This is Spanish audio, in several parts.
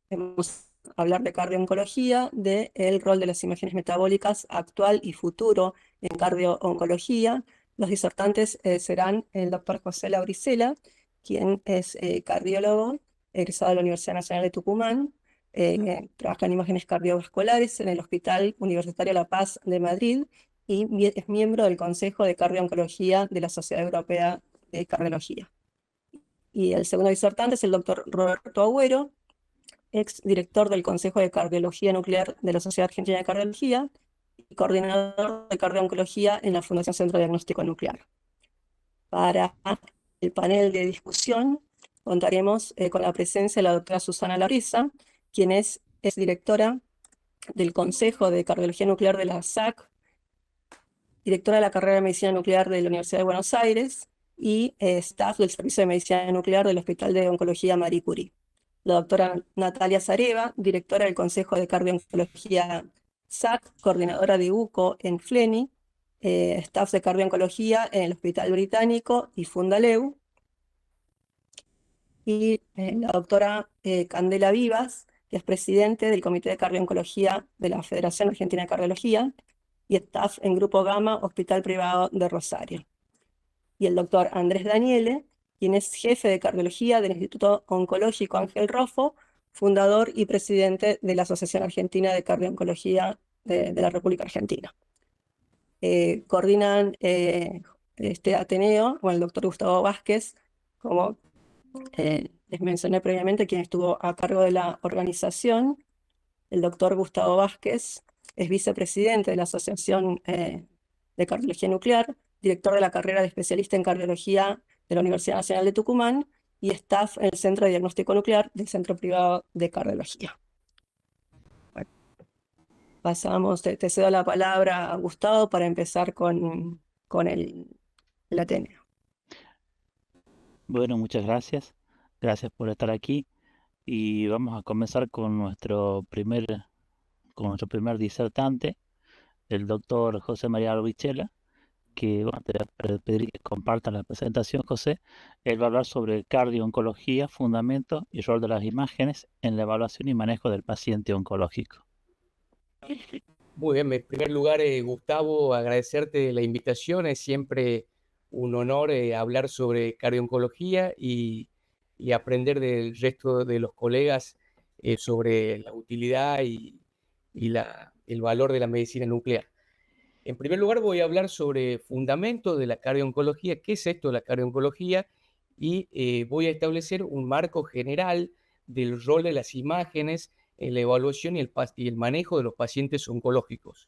Vamos a hablar de cardiooncología, del rol de las imágenes metabólicas actual y futuro en cardiooncología. Los disertantes serán el doctor José Lauricela, quien es cardiólogo, egresado de la Universidad Nacional de Tucumán, trabaja en imágenes cardiovasculares en el Hospital Universitario La Paz de Madrid y es miembro del Consejo de Cardiooncología de la Sociedad Europea de Cardiología. Y el segundo disertante es el doctor Roberto Agüero, ex director del Consejo de Cardiología Nuclear de la Sociedad Argentina de Cardiología y coordinador de cardiooncología en la Fundación Centro de Diagnóstico Nuclear. Para el panel de discusión contaremos con la presencia de la doctora Susana Labrisa, quien es directora del Consejo de Cardiología Nuclear de la SAC, directora de la carrera de Medicina Nuclear de la Universidad de Buenos Aires y staff del Servicio de Medicina Nuclear del Hospital de Oncología Marie Curie. La doctora Natalia Zareva, directora del Consejo de Cardiooncología SAC, coordinadora de UCO en FLENI, staff de cardiooncología en el Hospital Británico y Fundaleu, y la doctora Candela Vivas, que es presidente del Comité de Cardiooncología de la Federación Argentina de Cardiología, y staff en Grupo Gama, Hospital Privado de Rosario. Y el doctor Andrés Daniele, quien es jefe de cardiología del Instituto Oncológico Ángel Rofo, fundador y presidente de la Asociación Argentina de Cardiooncología de la República Argentina. Coordinan este Ateneo con el doctor Gustavo Vázquez, como les mencioné previamente, quien estuvo a cargo de la organización. El doctor Gustavo Vázquez es vicepresidente de la Asociación de Cardiología Nuclear, director de la carrera de especialista en cardiología de la Universidad Nacional de Tucumán y staff en el Centro de Diagnóstico Nuclear del Centro Privado de Cardiología. Bueno, pasamos, te cedo la palabra a Gustavo para empezar con el Ateneo. Bueno, muchas gracias. Gracias por estar aquí. Y vamos a comenzar con nuestro primer disertante, el doctor José María Albichela, que vamos a pedir que comparta la presentación, José. Él va a hablar sobre cardiooncología, fundamentos y rol de las imágenes en la evaluación y manejo del paciente oncológico. Muy bien, en primer lugar, Gustavo, agradecerte la invitación. Es siempre un honor hablar sobre cardiooncología y aprender del resto de los colegas sobre la utilidad y el valor de la medicina nuclear. En primer lugar, voy a hablar sobre fundamentos de la cardiooncología, qué es esto de la cardiooncología, y voy a establecer un marco general del rol de las imágenes en la evaluación y el manejo de los pacientes oncológicos.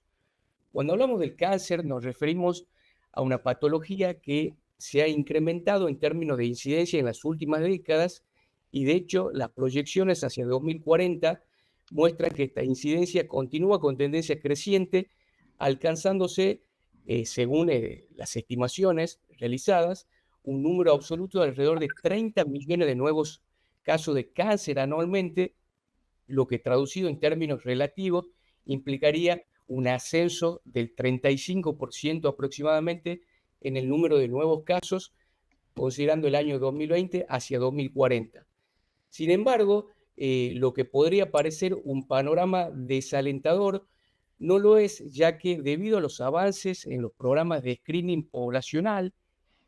Cuando hablamos del cáncer, nos referimos a una patología que se ha incrementado en términos de incidencia en las últimas décadas, y de hecho las proyecciones hacia 2040 muestran que esta incidencia continúa con tendencia creciente, alcanzándose, según las estimaciones realizadas, un número absoluto de alrededor de 30 millones de nuevos casos de cáncer anualmente, lo que traducido en términos relativos implicaría un ascenso del 35% aproximadamente en el número de nuevos casos, considerando el año 2020 hacia 2040. Sin embargo, lo que podría parecer un panorama desalentador no lo es, ya que debido a los avances en los programas de screening poblacional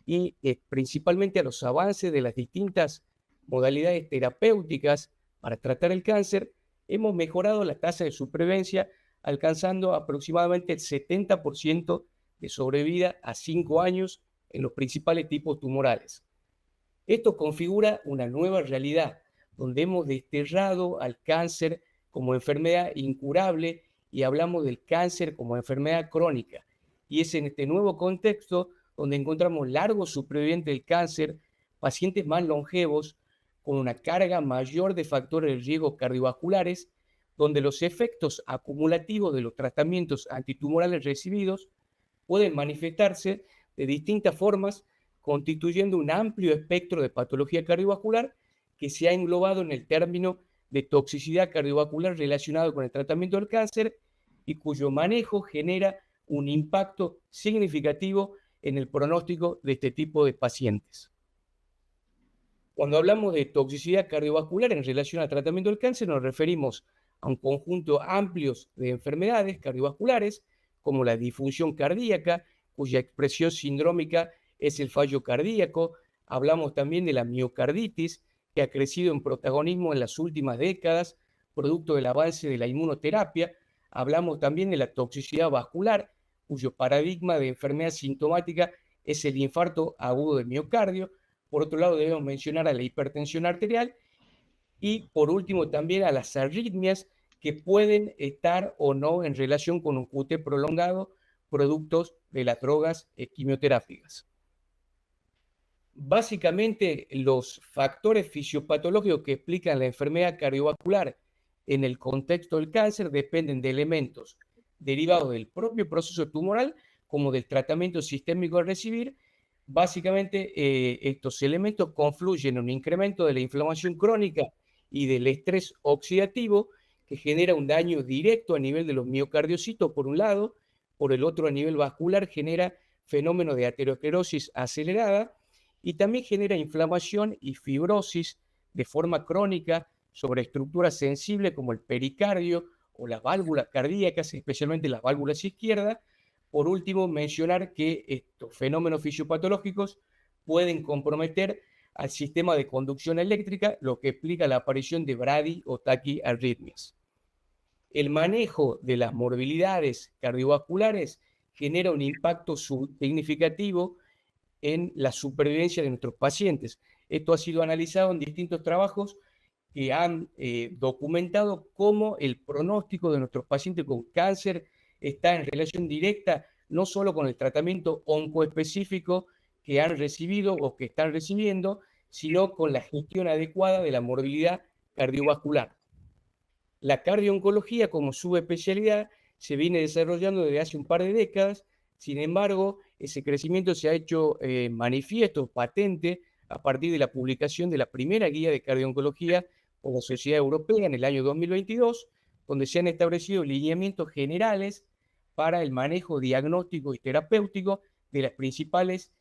y principalmente a los avances de las distintas modalidades terapéuticas para tratar el cáncer, hemos mejorado la tasa de supervivencia, alcanzando aproximadamente el 70% de sobrevida a 5 años en los principales tipos tumorales. Esto configura una nueva realidad, donde hemos desterrado al cáncer como enfermedad incurable y hablamos del cáncer como enfermedad crónica. Y es en este nuevo contexto donde encontramos largos supervivientes del cáncer, pacientes más longevos, con una carga mayor de factores de riesgo cardiovasculares, donde los efectos acumulativos de los tratamientos antitumorales recibidos pueden manifestarse de distintas formas, constituyendo un amplio espectro de patología cardiovascular que se ha englobado en el término de toxicidad cardiovascular relacionado con el tratamiento del cáncer y cuyo manejo genera un impacto significativo en el pronóstico de este tipo de pacientes. Cuando hablamos de toxicidad cardiovascular en relación al tratamiento del cáncer, nos referimos a un conjunto amplio de enfermedades cardiovasculares, como la disfunción cardíaca, cuya expresión sindrómica es el fallo cardíaco. Hablamos también de la miocarditis, que ha crecido en protagonismo en las últimas décadas, producto del avance de la inmunoterapia. Hablamos también de la toxicidad vascular, cuyo paradigma de enfermedad sintomática es el infarto agudo del miocardio. Por otro lado, debemos mencionar a la hipertensión arterial y, por último, también a las arritmias, que pueden estar o no en relación con un QT prolongado, productos de las drogas quimioterápicas. Básicamente, los factores fisiopatológicos que explican la enfermedad cardiovascular en el contexto del cáncer dependen de elementos derivados del propio proceso tumoral como del tratamiento sistémico a recibir. Básicamente, estos elementos confluyen en un incremento de la inflamación crónica y del estrés oxidativo, que genera un daño directo a nivel de los miocardiocitos, por un lado. Por el otro, a nivel vascular, genera fenómenos de aterosclerosis acelerada y también genera inflamación y fibrosis de forma crónica sobre estructuras sensibles como el pericardio o las válvulas cardíacas, especialmente las válvulas izquierdas. Por último, mencionar que estos fenómenos fisiopatológicos pueden comprometer al sistema de conducción eléctrica, lo que explica la aparición de bradi o taquiarritmias. El manejo de las morbilidades cardiovasculares genera un impacto significativo en la supervivencia de nuestros pacientes. Esto ha sido analizado en distintos trabajos que han documentado cómo el pronóstico de nuestros pacientes con cáncer está en relación directa no solo con el tratamiento oncoespecífico que han recibido o que están recibiendo, sino con la gestión adecuada de la morbilidad cardiovascular. La cardiooncología como subespecialidad se viene desarrollando desde hace un par de décadas. Sin embargo, ese crecimiento se ha hecho manifiesto, patente, a partir de la publicación de la primera guía de cardiooncología por la Sociedad Europea en el año 2022, donde se han establecido lineamientos generales para el manejo diagnóstico y terapéutico de las principales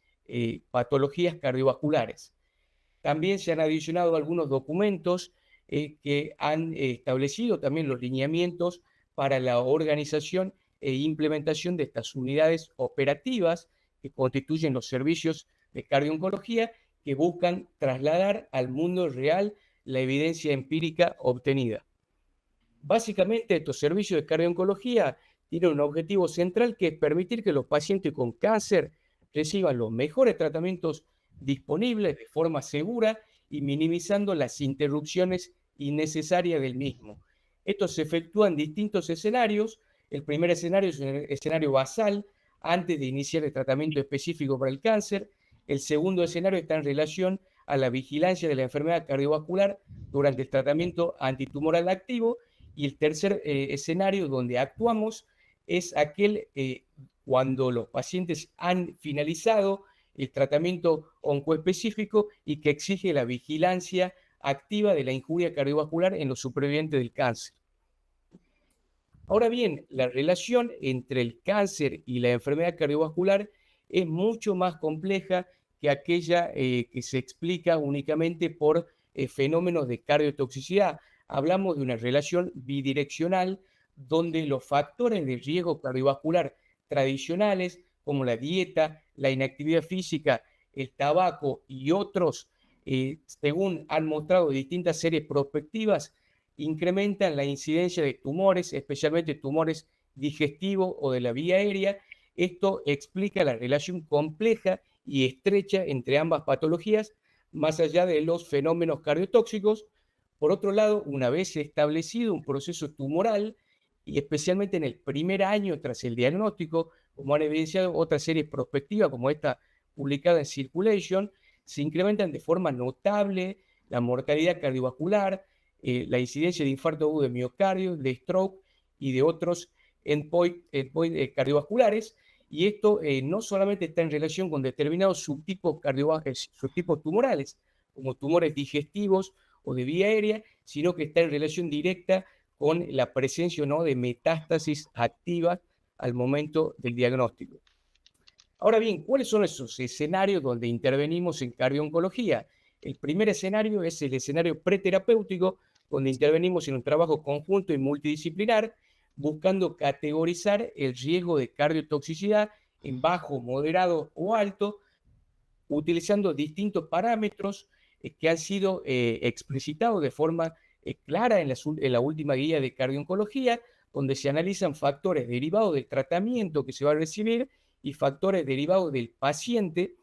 patologías cardiovasculares. También se han adicionado algunos documentos que han establecido también los lineamientos para la organización e implementación de estas unidades operativas que constituyen los servicios de cardiooncología, que buscan trasladar al mundo real la evidencia empírica obtenida. Básicamente, estos servicios de cardiooncología tienen un objetivo central, que es permitir que los pacientes con cáncer reciban los mejores tratamientos disponibles de forma segura y minimizando las interrupciones innecesarias del mismo. Esto se efectúa en distintos escenarios. El primer escenario es un escenario basal, antes de iniciar el tratamiento específico para el cáncer. El segundo escenario está en relación a la vigilancia de la enfermedad cardiovascular durante el tratamiento antitumoral activo. Y el tercer escenario donde actuamos es aquel cuando los pacientes han finalizado el tratamiento oncoespecífico y que exige la vigilancia activa de la injuria cardiovascular en los supervivientes del cáncer. Ahora bien, la relación entre el cáncer y la enfermedad cardiovascular es mucho más compleja que aquella que se explica únicamente por fenómenos de cardiotoxicidad. Hablamos de una relación bidireccional donde los factores de riesgo cardiovascular tradicionales, como la dieta, la inactividad física, el tabaco y otros, según han mostrado distintas series prospectivas, incrementan la incidencia de tumores, especialmente tumores digestivos o de la vía aérea. Esto explica la relación compleja y estrecha entre ambas patologías, más allá de los fenómenos cardiotóxicos. Por otro lado, una vez establecido un proceso tumoral, y especialmente en el primer año tras el diagnóstico, como han evidenciado otras series prospectivas como esta publicada en Circulation, se incrementan de forma notable la mortalidad cardiovascular, la incidencia de infarto agudo de miocardio, de stroke y de otros endpoints cardiovasculares. Y esto no solamente está en relación con determinados subtipos tumorales, como tumores digestivos o de vía aérea, sino que está en relación directa con la presencia o no de metástasis activas al momento del diagnóstico. Ahora bien, ¿cuáles son esos escenarios donde intervenimos en cardiooncología? El primer escenario es el escenario preterapéutico, donde intervenimos en un trabajo conjunto y multidisciplinar, buscando categorizar el riesgo de cardiotoxicidad en bajo, moderado o alto, utilizando distintos parámetros que han sido explicitados de forma clara en la última guía de cardio-oncología, donde se analizan factores derivados del tratamiento que se va a recibir y factores derivados del paciente.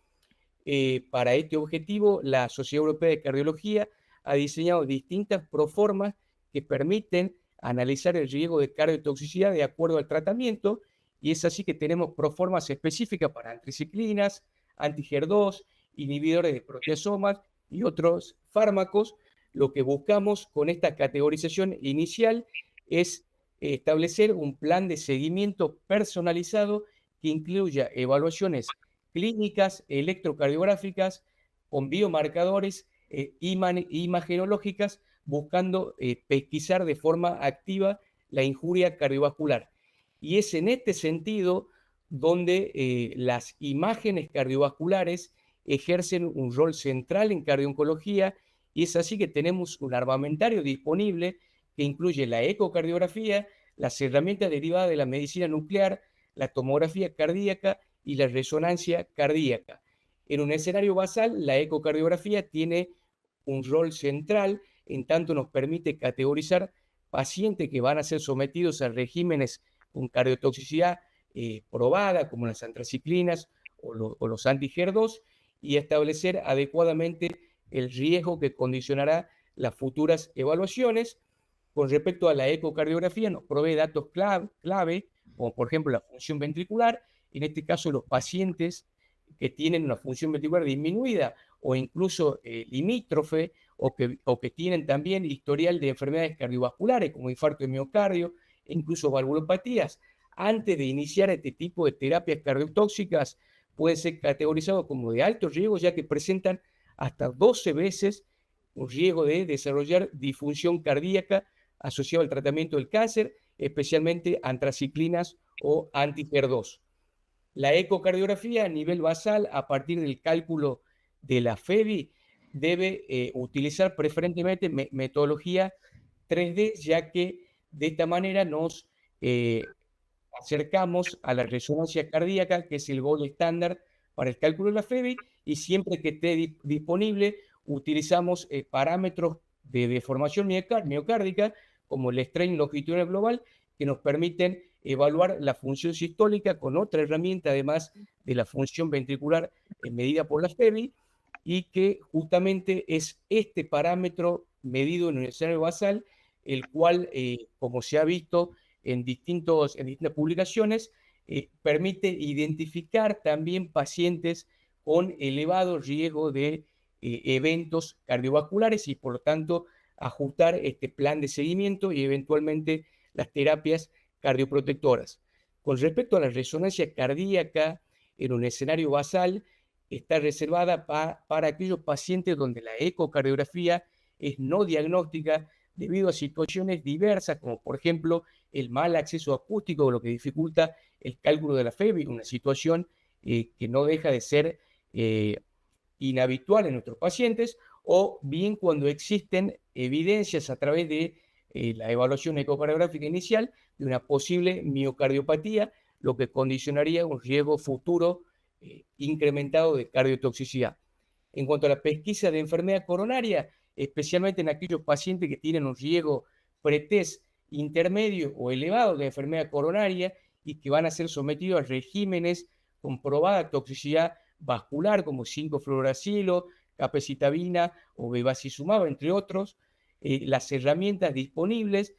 Para este objetivo, la Sociedad Europea de Cardiología ha diseñado distintas proformas que permiten analizar el riesgo de cardiotoxicidad de acuerdo al tratamiento, y es así que tenemos proformas específicas para antriciclinas, anti-HER2, inhibidores de proteasomas y otros fármacos. Lo que buscamos con esta categorización inicial es establecer un plan de seguimiento personalizado que incluya evaluaciones clínicas, electrocardiográficas, con biomarcadores imagenológicas, buscando pesquisar de forma activa la injuria cardiovascular. Y es en este sentido donde las imágenes cardiovasculares ejercen un rol central en cardio-oncología, y es así que tenemos un armamentario disponible que incluye la ecocardiografía, las herramientas derivadas de la medicina nuclear, la tomografía cardíaca y la resonancia cardíaca. En un escenario basal, la ecocardiografía tiene un rol central, en tanto nos permite categorizar pacientes que van a ser sometidos a regímenes con cardiotoxicidad probada, como las antraciclinas o los anti-HER2, y establecer adecuadamente el riesgo que condicionará las futuras evaluaciones. Con respecto a la ecocardiografía, nos provee datos clave, como por ejemplo la función ventricular. En este caso, los pacientes que tienen una función ventricular disminuida o incluso limítrofe, o que tienen también historial de enfermedades cardiovasculares como infarto de miocardio e incluso valvulopatías, antes de iniciar este tipo de terapias cardiotóxicas, pueden ser categorizados como de alto riesgo, ya que presentan hasta 12 veces un riesgo de desarrollar disfunción cardíaca asociado al tratamiento del cáncer, especialmente antraciclinas o anti-HER2. La ecocardiografía a nivel basal, a partir del cálculo de la FEBI, debe utilizar preferentemente metodología 3D, ya que de esta manera nos acercamos a la resonancia cardíaca, que es el gold estándar para el cálculo de la FEBI, y siempre que esté disponible utilizamos parámetros de deformación miocárdica, como el strain longitudinal global, que nos permiten evaluar la función sistólica con otra herramienta, además de la función ventricular medida por la FEBI, y que justamente es este parámetro medido en el escenario basal, el cual, como se ha visto en distintas publicaciones, permite identificar también pacientes con elevado riesgo de eventos cardiovasculares, y por lo tanto ajustar este plan de seguimiento y eventualmente las terapias cardioprotectoras. Con respecto a la resonancia cardíaca en un escenario basal, está reservada para aquellos pacientes donde la ecocardiografía es no diagnóstica debido a situaciones diversas, como por ejemplo el mal acceso acústico, lo que dificulta el cálculo de la FEBI, una situación que no deja de ser inhabitual en nuestros pacientes, o bien cuando existen evidencias a través de la evaluación ecocardiográfica inicial de una posible miocardiopatía, lo que condicionaría un riesgo futuro incrementado de cardiotoxicidad. En cuanto a la pesquisa de enfermedad coronaria, especialmente en aquellos pacientes que tienen un riesgo pretest intermedio o elevado de enfermedad coronaria y que van a ser sometidos a regímenes con probada toxicidad vascular como 5-fluoracilo, capecitabina o bevacizumab, entre otros, las herramientas disponibles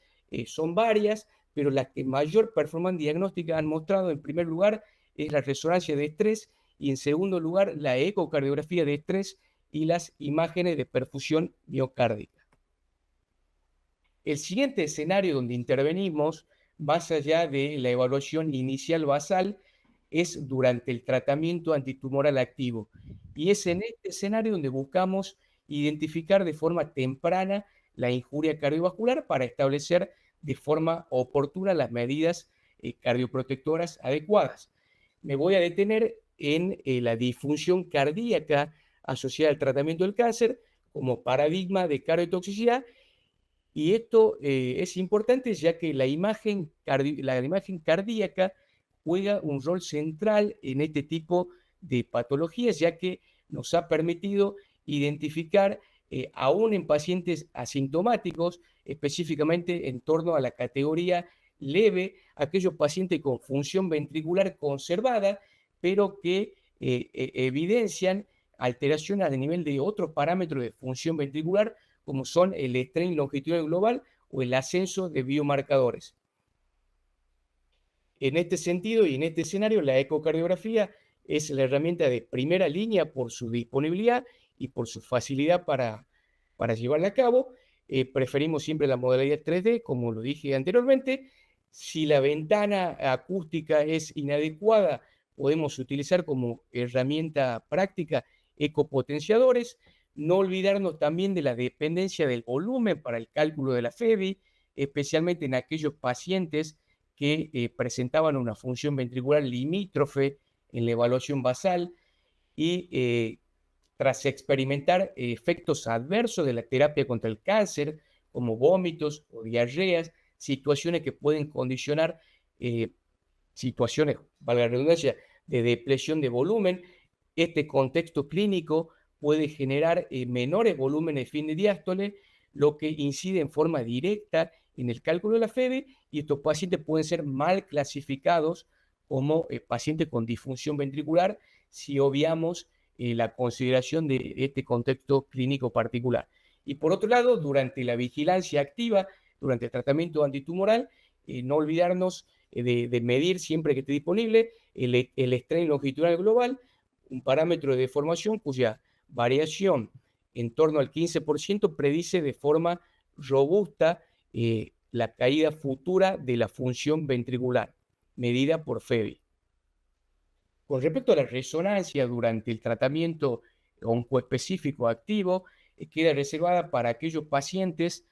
son varias, pero las que mayor performance diagnóstica han mostrado, en primer lugar, es la resonancia de estrés, y en segundo lugar, la ecocardiografía de estrés y las imágenes de perfusión miocárdica. El siguiente escenario donde intervenimos, más allá de la evaluación inicial basal, es durante el tratamiento antitumoral activo. Y es en este escenario donde buscamos identificar de forma temprana la injuria cardiovascular para establecer de forma oportuna las medidas cardioprotectoras adecuadas. Me voy a detener en la disfunción cardíaca asociada al tratamiento del cáncer, como paradigma de cardiotoxicidad. Y esto es importante ya que la imagen cardíaca juega un rol central en este tipo de patologías, ya que nos ha permitido identificar, aún en pacientes asintomáticos, específicamente en torno a la categoría leve, aquellos pacientes con función ventricular conservada, pero que evidencian alteraciones a nivel de otros parámetros de función ventricular, como son el strain longitudinal global o el ascenso de biomarcadores. En este sentido y en este escenario, la ecocardiografía es la herramienta de primera línea por su disponibilidad y por su facilidad para llevarla a cabo. Preferimos siempre la modalidad 3D, como lo dije anteriormente. Si la ventana acústica es inadecuada, podemos utilizar como herramienta práctica ecopotenciadores. No olvidarnos también de la dependencia del volumen para el cálculo de la FEBI, especialmente en aquellos pacientes que presentaban una función ventricular limítrofe en la evaluación basal y tras experimentar efectos adversos de la terapia contra el cáncer, como vómitos o diarreas, situaciones que pueden condicionar situaciones, valga la redundancia, de depresión de volumen. Este contexto clínico puede generar menores volúmenes fin de diástole, lo que incide en forma directa en el cálculo de la FEBI, y estos pacientes pueden ser mal clasificados como pacientes con disfunción ventricular si obviamos la consideración de este contexto clínico particular. Y por otro lado, durante la vigilancia activa, durante el tratamiento antitumoral, no olvidarnos de medir siempre que esté disponible el strain longitudinal global, un parámetro de deformación cuya variación en torno al 15% predice de forma robusta la caída futura de la función ventricular, medida por FEBI. Con respecto a la resonancia durante el tratamiento oncoespecífico activo, queda reservada para aquellos pacientes,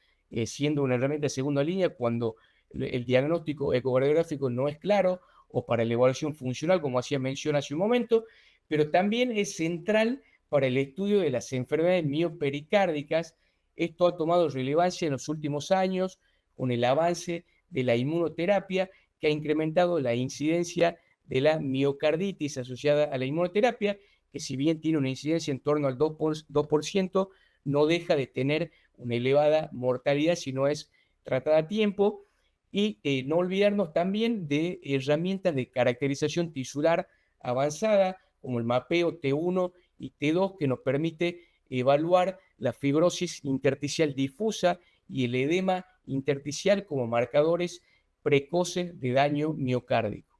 siendo una herramienta de segunda línea cuando el diagnóstico ecocardiográfico no es claro, o para la evaluación funcional, como hacía mención hace un momento, pero también es central para el estudio de las enfermedades miopericárdicas. Esto ha tomado relevancia en los últimos años con el avance de la inmunoterapia, que ha incrementado la incidencia de la miocarditis asociada a la inmunoterapia, que si bien tiene una incidencia en torno al 2%, no deja de tener una elevada mortalidad si no es tratada a tiempo. Y no olvidarnos también de herramientas de caracterización tisular avanzada, como el mapeo T1 y T2, que nos permite evaluar la fibrosis intersticial difusa y el edema intersticial como marcadores precoces de daño miocárdico.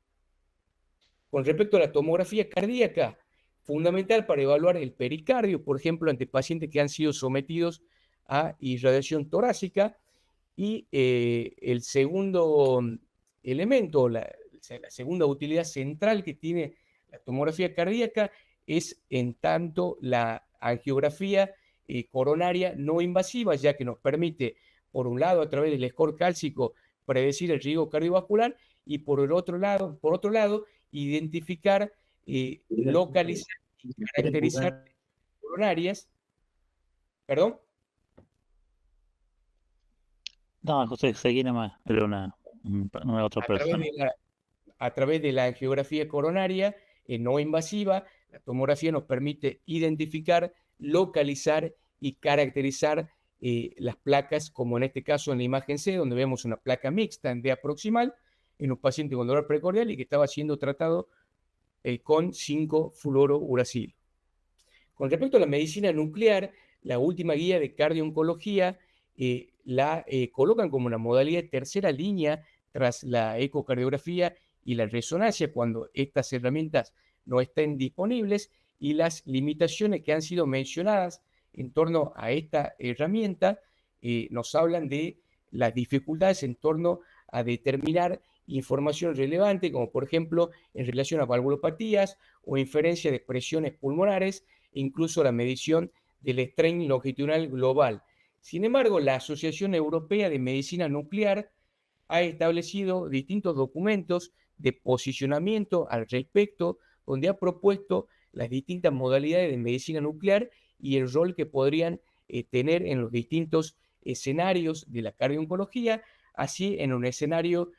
Con respecto a la tomografía cardíaca, fundamental para evaluar el pericardio, por ejemplo, ante pacientes que han sido sometidos a irradiación torácica. Y el segundo elemento, la segunda utilidad central que tiene la tomografía cardíaca es en tanto la angiografía coronaria no invasiva, ya que nos permite, por un lado, a través del score cálcico, predecir el riesgo cardiovascular, y por otro lado, identificar, localizar y caracterizar coronarias. ¿Perdón? No, José, seguí nomás, era una otra persona. A través de la angiografía coronaria no invasiva, la tomografía nos permite identificar, localizar y caracterizar las placas, como en este caso en la imagen C, donde vemos una placa mixta en DEA proximal en un paciente con dolor precordial y que estaba siendo tratado con 5-fluorouracilo. Con respecto a la medicina nuclear, la última guía de cardiooncología la colocan como una modalidad de tercera línea tras la ecocardiografía y la resonancia cuando estas herramientas no estén disponibles, y las limitaciones que han sido mencionadas en torno a esta herramienta nos hablan de las dificultades en torno a determinar información relevante, como por ejemplo en relación a valvulopatías o inferencia de presiones pulmonares, e incluso la medición del strain longitudinal global. Sin embargo, la Asociación Europea de Medicina Nuclear ha establecido distintos documentos de posicionamiento al respecto, donde ha propuesto las distintas modalidades de medicina nuclear y el rol que podrían tener en los distintos escenarios de la cardiooncología, así en un escenario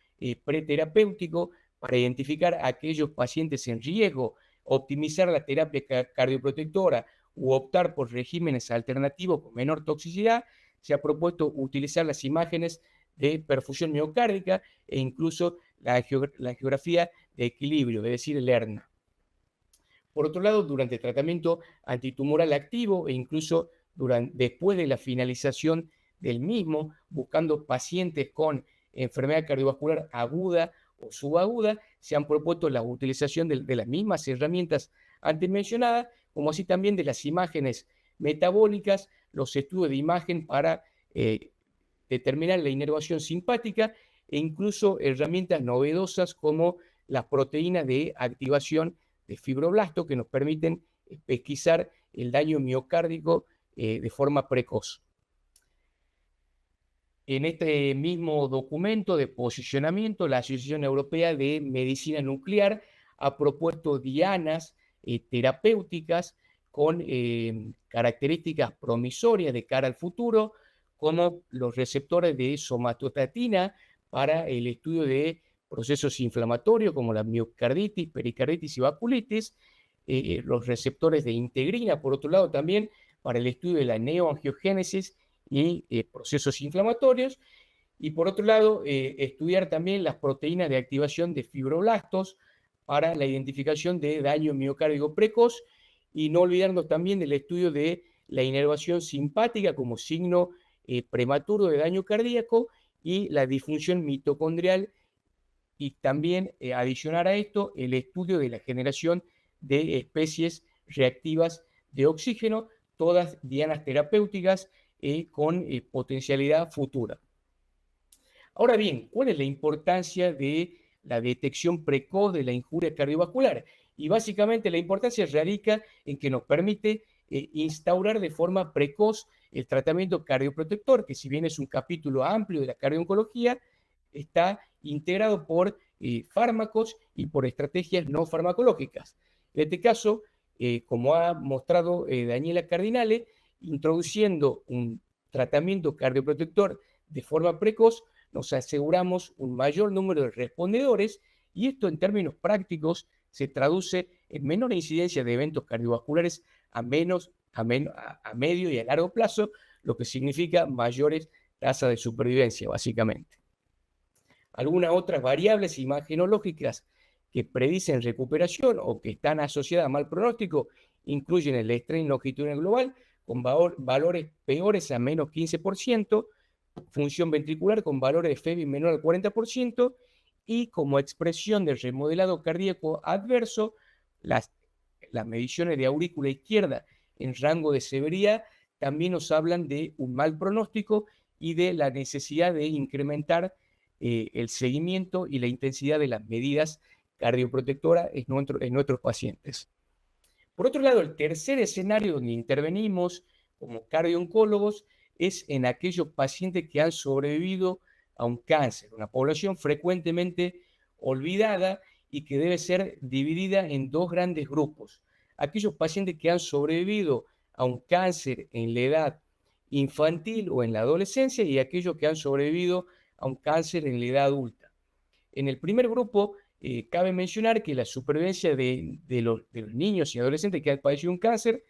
preterapéutico para identificar a aquellos pacientes en riesgo, optimizar la terapia cardioprotectora u optar por regímenes alternativos con menor toxicidad. Se ha propuesto utilizar las imágenes de perfusión miocárdica e incluso la geografía de equilibrio, es decir, el ERNA. Por otro lado, durante el tratamiento antitumoral activo e incluso después de la finalización del mismo, buscando pacientes con enfermedad cardiovascular aguda o subaguda, se han propuesto la utilización de las mismas herramientas antes mencionadas, como así también de las imágenes metabólicas, los estudios de imagen para determinar la inervación simpática e incluso herramientas novedosas como las proteínas de activación de fibroblasto que nos permiten pesquisar el daño miocárdico de forma precoz. En este mismo documento de posicionamiento, la Asociación Europea de Medicina Nuclear ha propuesto dianas terapéuticas con características promisorias de cara al futuro, como los receptores de somatostatina para el estudio de procesos inflamatorios como la miocarditis, pericarditis y vasculitis, los receptores de integrina, por otro lado, también para el estudio de la neoangiogénesis y procesos inflamatorios, y por otro lado, estudiar también las proteínas de activación de fibroblastos para la identificación de daño miocárdico precoz, y no olvidarnos también del estudio de la inervación simpática como signo prematuro de daño cardíaco y la disfunción mitocondrial, y también adicionar a esto el estudio de la generación de especies reactivas de oxígeno, todas dianas terapéuticas con potencialidad futura. Ahora bien, ¿cuál es la importancia de la detección precoz de la injuria cardiovascular? Y básicamente la importancia radica en que nos permite instaurar de forma precoz el tratamiento cardioprotector, que si bien es un capítulo amplio de la cardiooncología, está integrado por fármacos y por estrategias no farmacológicas. En este caso, como ha mostrado Daniela Cardinale, introduciendo un tratamiento cardioprotector de forma precoz, nos aseguramos un mayor número de respondedores, y esto en términos prácticos se traduce en menor incidencia de eventos cardiovasculares a medio y a largo plazo, lo que significa mayores tasas de supervivencia, básicamente. Algunas otras variables imagenológicas que predicen recuperación o que están asociadas a mal pronóstico incluyen el estrés longitudinal global con valores peores a menos 15%, función ventricular con valores de FEBI menor al 40%, y como expresión del remodelado cardíaco adverso, las mediciones de aurícula izquierda en rango de severidad también nos hablan de un mal pronóstico y de la necesidad de incrementar el seguimiento y la intensidad de las medidas cardioprotectoras en nuestros pacientes. Por otro lado, el tercer escenario donde intervenimos como cardioncólogos es en aquellos pacientes que han sobrevivido a un cáncer, una población frecuentemente olvidada y que debe ser dividida en dos grandes grupos. Aquellos pacientes que han sobrevivido a un cáncer en la edad infantil o en la adolescencia, y aquellos que han sobrevivido a un cáncer en la edad adulta. En el primer grupo, cabe mencionar que la supervivencia de los niños y adolescentes que han padecido un cáncer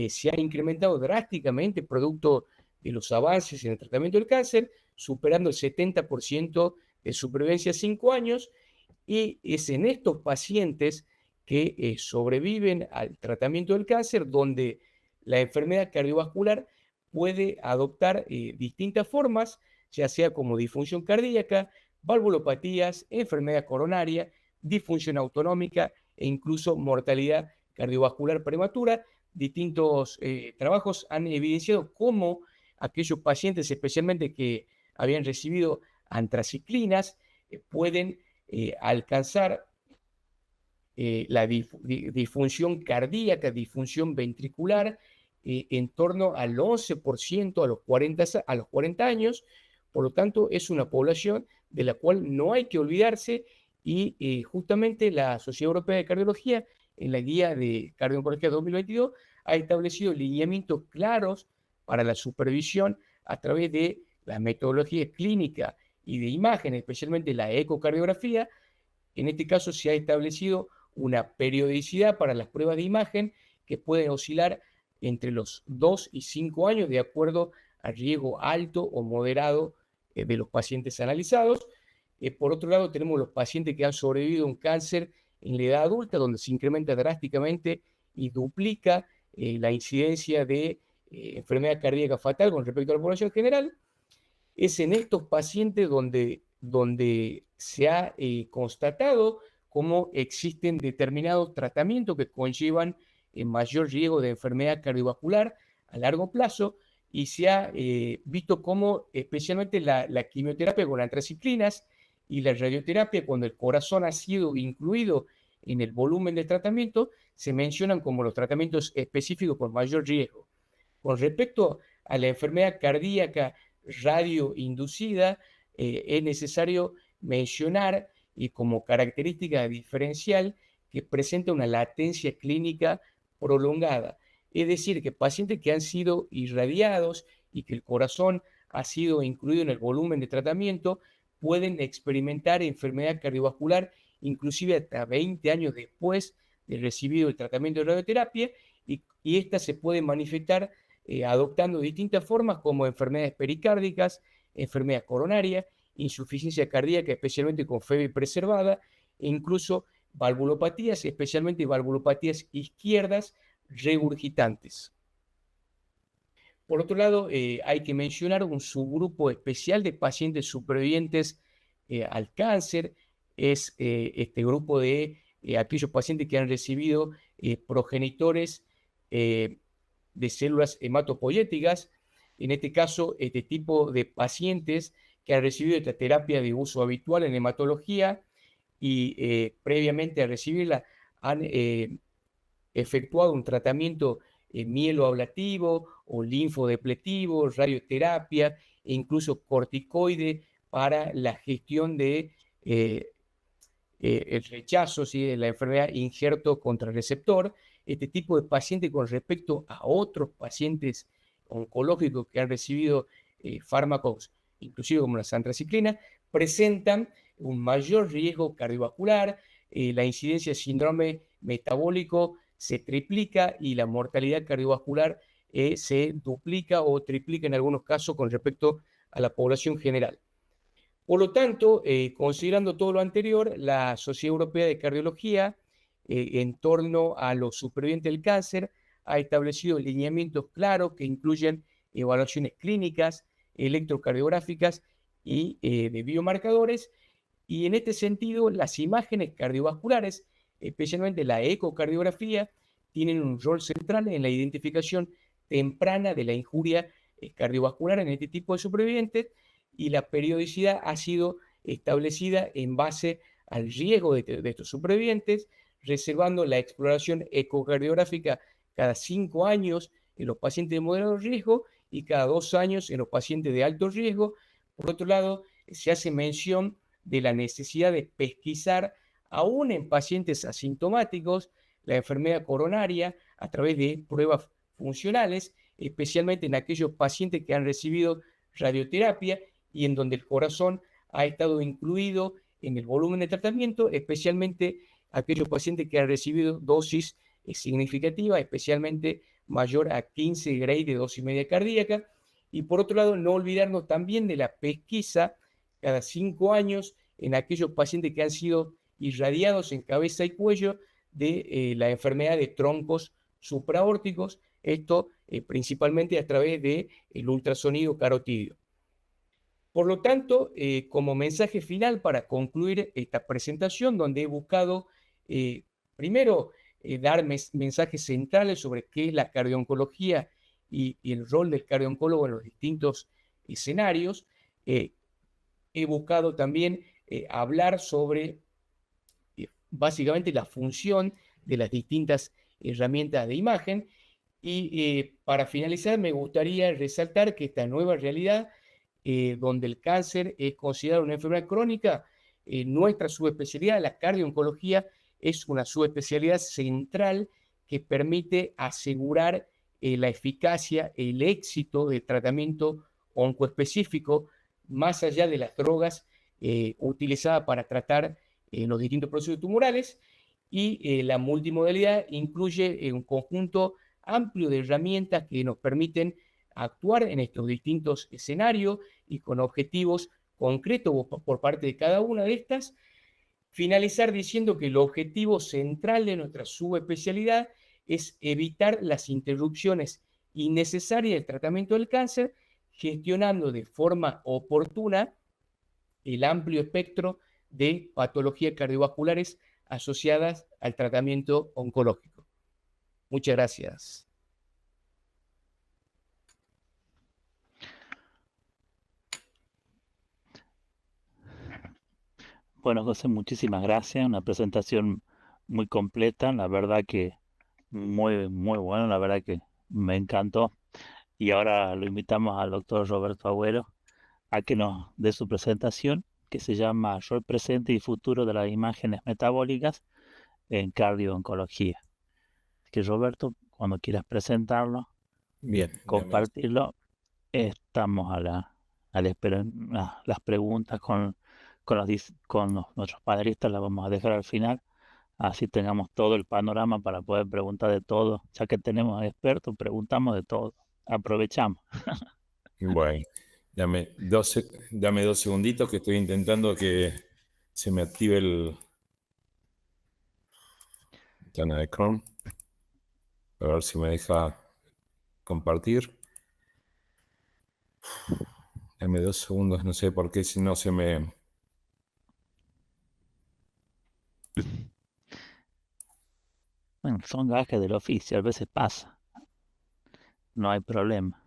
se ha incrementado drásticamente producto de los avances en el tratamiento del cáncer, superando el 70% de supervivencia a 5 años, y es en estos pacientes que sobreviven al tratamiento del cáncer donde la enfermedad cardiovascular puede adoptar distintas formas, ya sea como disfunción cardíaca, valvulopatías, enfermedad coronaria, disfunción autonómica e incluso mortalidad cardiovascular prematura. Distintos trabajos han evidenciado cómo aquellos pacientes, especialmente que habían recibido antraciclinas, pueden alcanzar la disfunción cardíaca, disfunción ventricular, en torno al 11% a los 40 años. Por lo tanto, es una población de la cual no hay que olvidarse, y justamente la Sociedad Europea de Cardiología, en la Guía de Cardiooncología 2022, ha establecido lineamientos claros para la supervisión a través de la metodología clínica y de imagen, especialmente la ecocardiografía. En este caso se ha establecido una periodicidad para las pruebas de imagen que pueden oscilar entre los 2 y 5 años de acuerdo al riesgo alto o moderado de los pacientes analizados. Por otro lado, tenemos los pacientes que han sobrevivido a un cáncer en la edad adulta, donde se incrementa drásticamente y duplica la incidencia de enfermedad cardíaca fatal con respecto a la población general. Es en estos pacientes donde se ha constatado cómo existen determinados tratamientos que conllevan mayor riesgo de enfermedad cardiovascular a largo plazo, y se ha visto cómo especialmente la quimioterapia con antraciclinas y la radioterapia, cuando el corazón ha sido incluido en el volumen de tratamiento, se mencionan como los tratamientos específicos con mayor riesgo. Con respecto a la enfermedad cardíaca radioinducida, es necesario mencionar y como característica diferencial que presenta una latencia clínica prolongada. Es decir, que pacientes que han sido irradiados y que el corazón ha sido incluido en el volumen de tratamiento pueden experimentar enfermedad cardiovascular inclusive hasta 20 años después de recibido el tratamiento de radioterapia, y esta se puede manifestar adoptando distintas formas como enfermedades pericárdicas, enfermedad coronaria, insuficiencia cardíaca, especialmente con fiebre preservada, e incluso valvulopatías, especialmente valvulopatías izquierdas regurgitantes. Por otro lado, hay que mencionar un subgrupo especial de pacientes supervivientes al cáncer. Es este grupo de aquellos pacientes que han recibido progenitores de células hematopoyéticas. En este caso, este tipo de pacientes que han recibido esta terapia de uso habitual en hematología y previamente a recibirla han efectuado un tratamiento mieloablativo o linfodepletivo, radioterapia e incluso corticoide para la gestión de el rechazo, ¿sí?, de la enfermedad injerto contrarreceptor. Este tipo de paciente con respecto a otros pacientes oncológicos que han recibido fármacos, inclusive como la antraciclina, presentan un mayor riesgo cardiovascular, la incidencia de síndrome metabólico se triplica y la mortalidad cardiovascular se duplica o triplica en algunos casos con respecto a la población general. Por lo tanto, considerando todo lo anterior, la Sociedad Europea de Cardiología, en torno a los supervivientes del cáncer, ha establecido lineamientos claros que incluyen evaluaciones clínicas, electrocardiográficas y de biomarcadores. Y en este sentido, las imágenes cardiovasculares, especialmente la ecocardiografía, tienen un rol central en la identificación temprana de la injuria cardiovascular en este tipo de supervivientes, y la periodicidad ha sido establecida en base al riesgo de estos supervivientes, reservando la exploración ecocardiográfica cada 5 años en los pacientes de moderado riesgo y cada 2 años en los pacientes de alto riesgo. Por otro lado, se hace mención de la necesidad de pesquisar, aún en pacientes asintomáticos, la enfermedad coronaria a través de pruebas funcionales, especialmente en aquellos pacientes que han recibido radioterapia y en donde el corazón ha estado incluido en el volumen de tratamiento, especialmente aquellos pacientes que han recibido dosis significativa, especialmente mayor a 15 Gray de dosis media cardíaca. Y por otro lado, no olvidarnos también de la pesquisa cada 5 años en aquellos pacientes que han sido irradiados en cabeza y cuello de la enfermedad de troncos supraórticos, esto principalmente a través del ultrasonido carotídeo. Por lo tanto, como mensaje final para concluir esta presentación, donde he buscado primero dar mensajes centrales sobre qué es la cardiooncología y el rol del cardiooncólogo en los distintos escenarios, he buscado también hablar sobre básicamente la función de las distintas herramientas de imagen, y para finalizar me gustaría resaltar que esta nueva realidad, donde el cáncer es considerado una enfermedad crónica, nuestra subespecialidad, la cardiooncología, es una subespecialidad central que permite asegurar la eficacia, el éxito del tratamiento oncoespecífico, más allá de las drogas utilizadas para tratar los distintos procesos tumorales. Y la multimodalidad incluye un conjunto amplio de herramientas que nos permiten actuar en estos distintos escenarios y con objetivos concretos por parte de cada una de estas. Finalizar diciendo que el objetivo central de nuestra subespecialidad es evitar las interrupciones innecesarias del tratamiento del cáncer, gestionando de forma oportuna el amplio espectro de patologías cardiovasculares asociadas al tratamiento oncológico. Muchas gracias. Bueno, José, muchísimas gracias. Una presentación muy completa, la verdad que muy, muy buena, la verdad que me encantó. Y ahora lo invitamos al doctor Roberto Agüero a que nos dé su presentación, que se llama Rol presente y futuro de las imágenes metabólicas en cardio-oncología. Así que Roberto, cuando quieras presentarlo, Bien, compartirlo, estamos a la espera. Las preguntas con nuestros panelistas las vamos a dejar al final, así tengamos todo el panorama para poder preguntar de todo. Ya que tenemos expertos, preguntamos de todo. Aprovechamos. bueno, dame dos segunditos que estoy intentando que se me active el ventana de Chrome. A ver si me deja compartir. Dame 2 segundos, no sé por qué, si no se me... Bueno, son gajes del oficio, a veces pasa. No hay problema.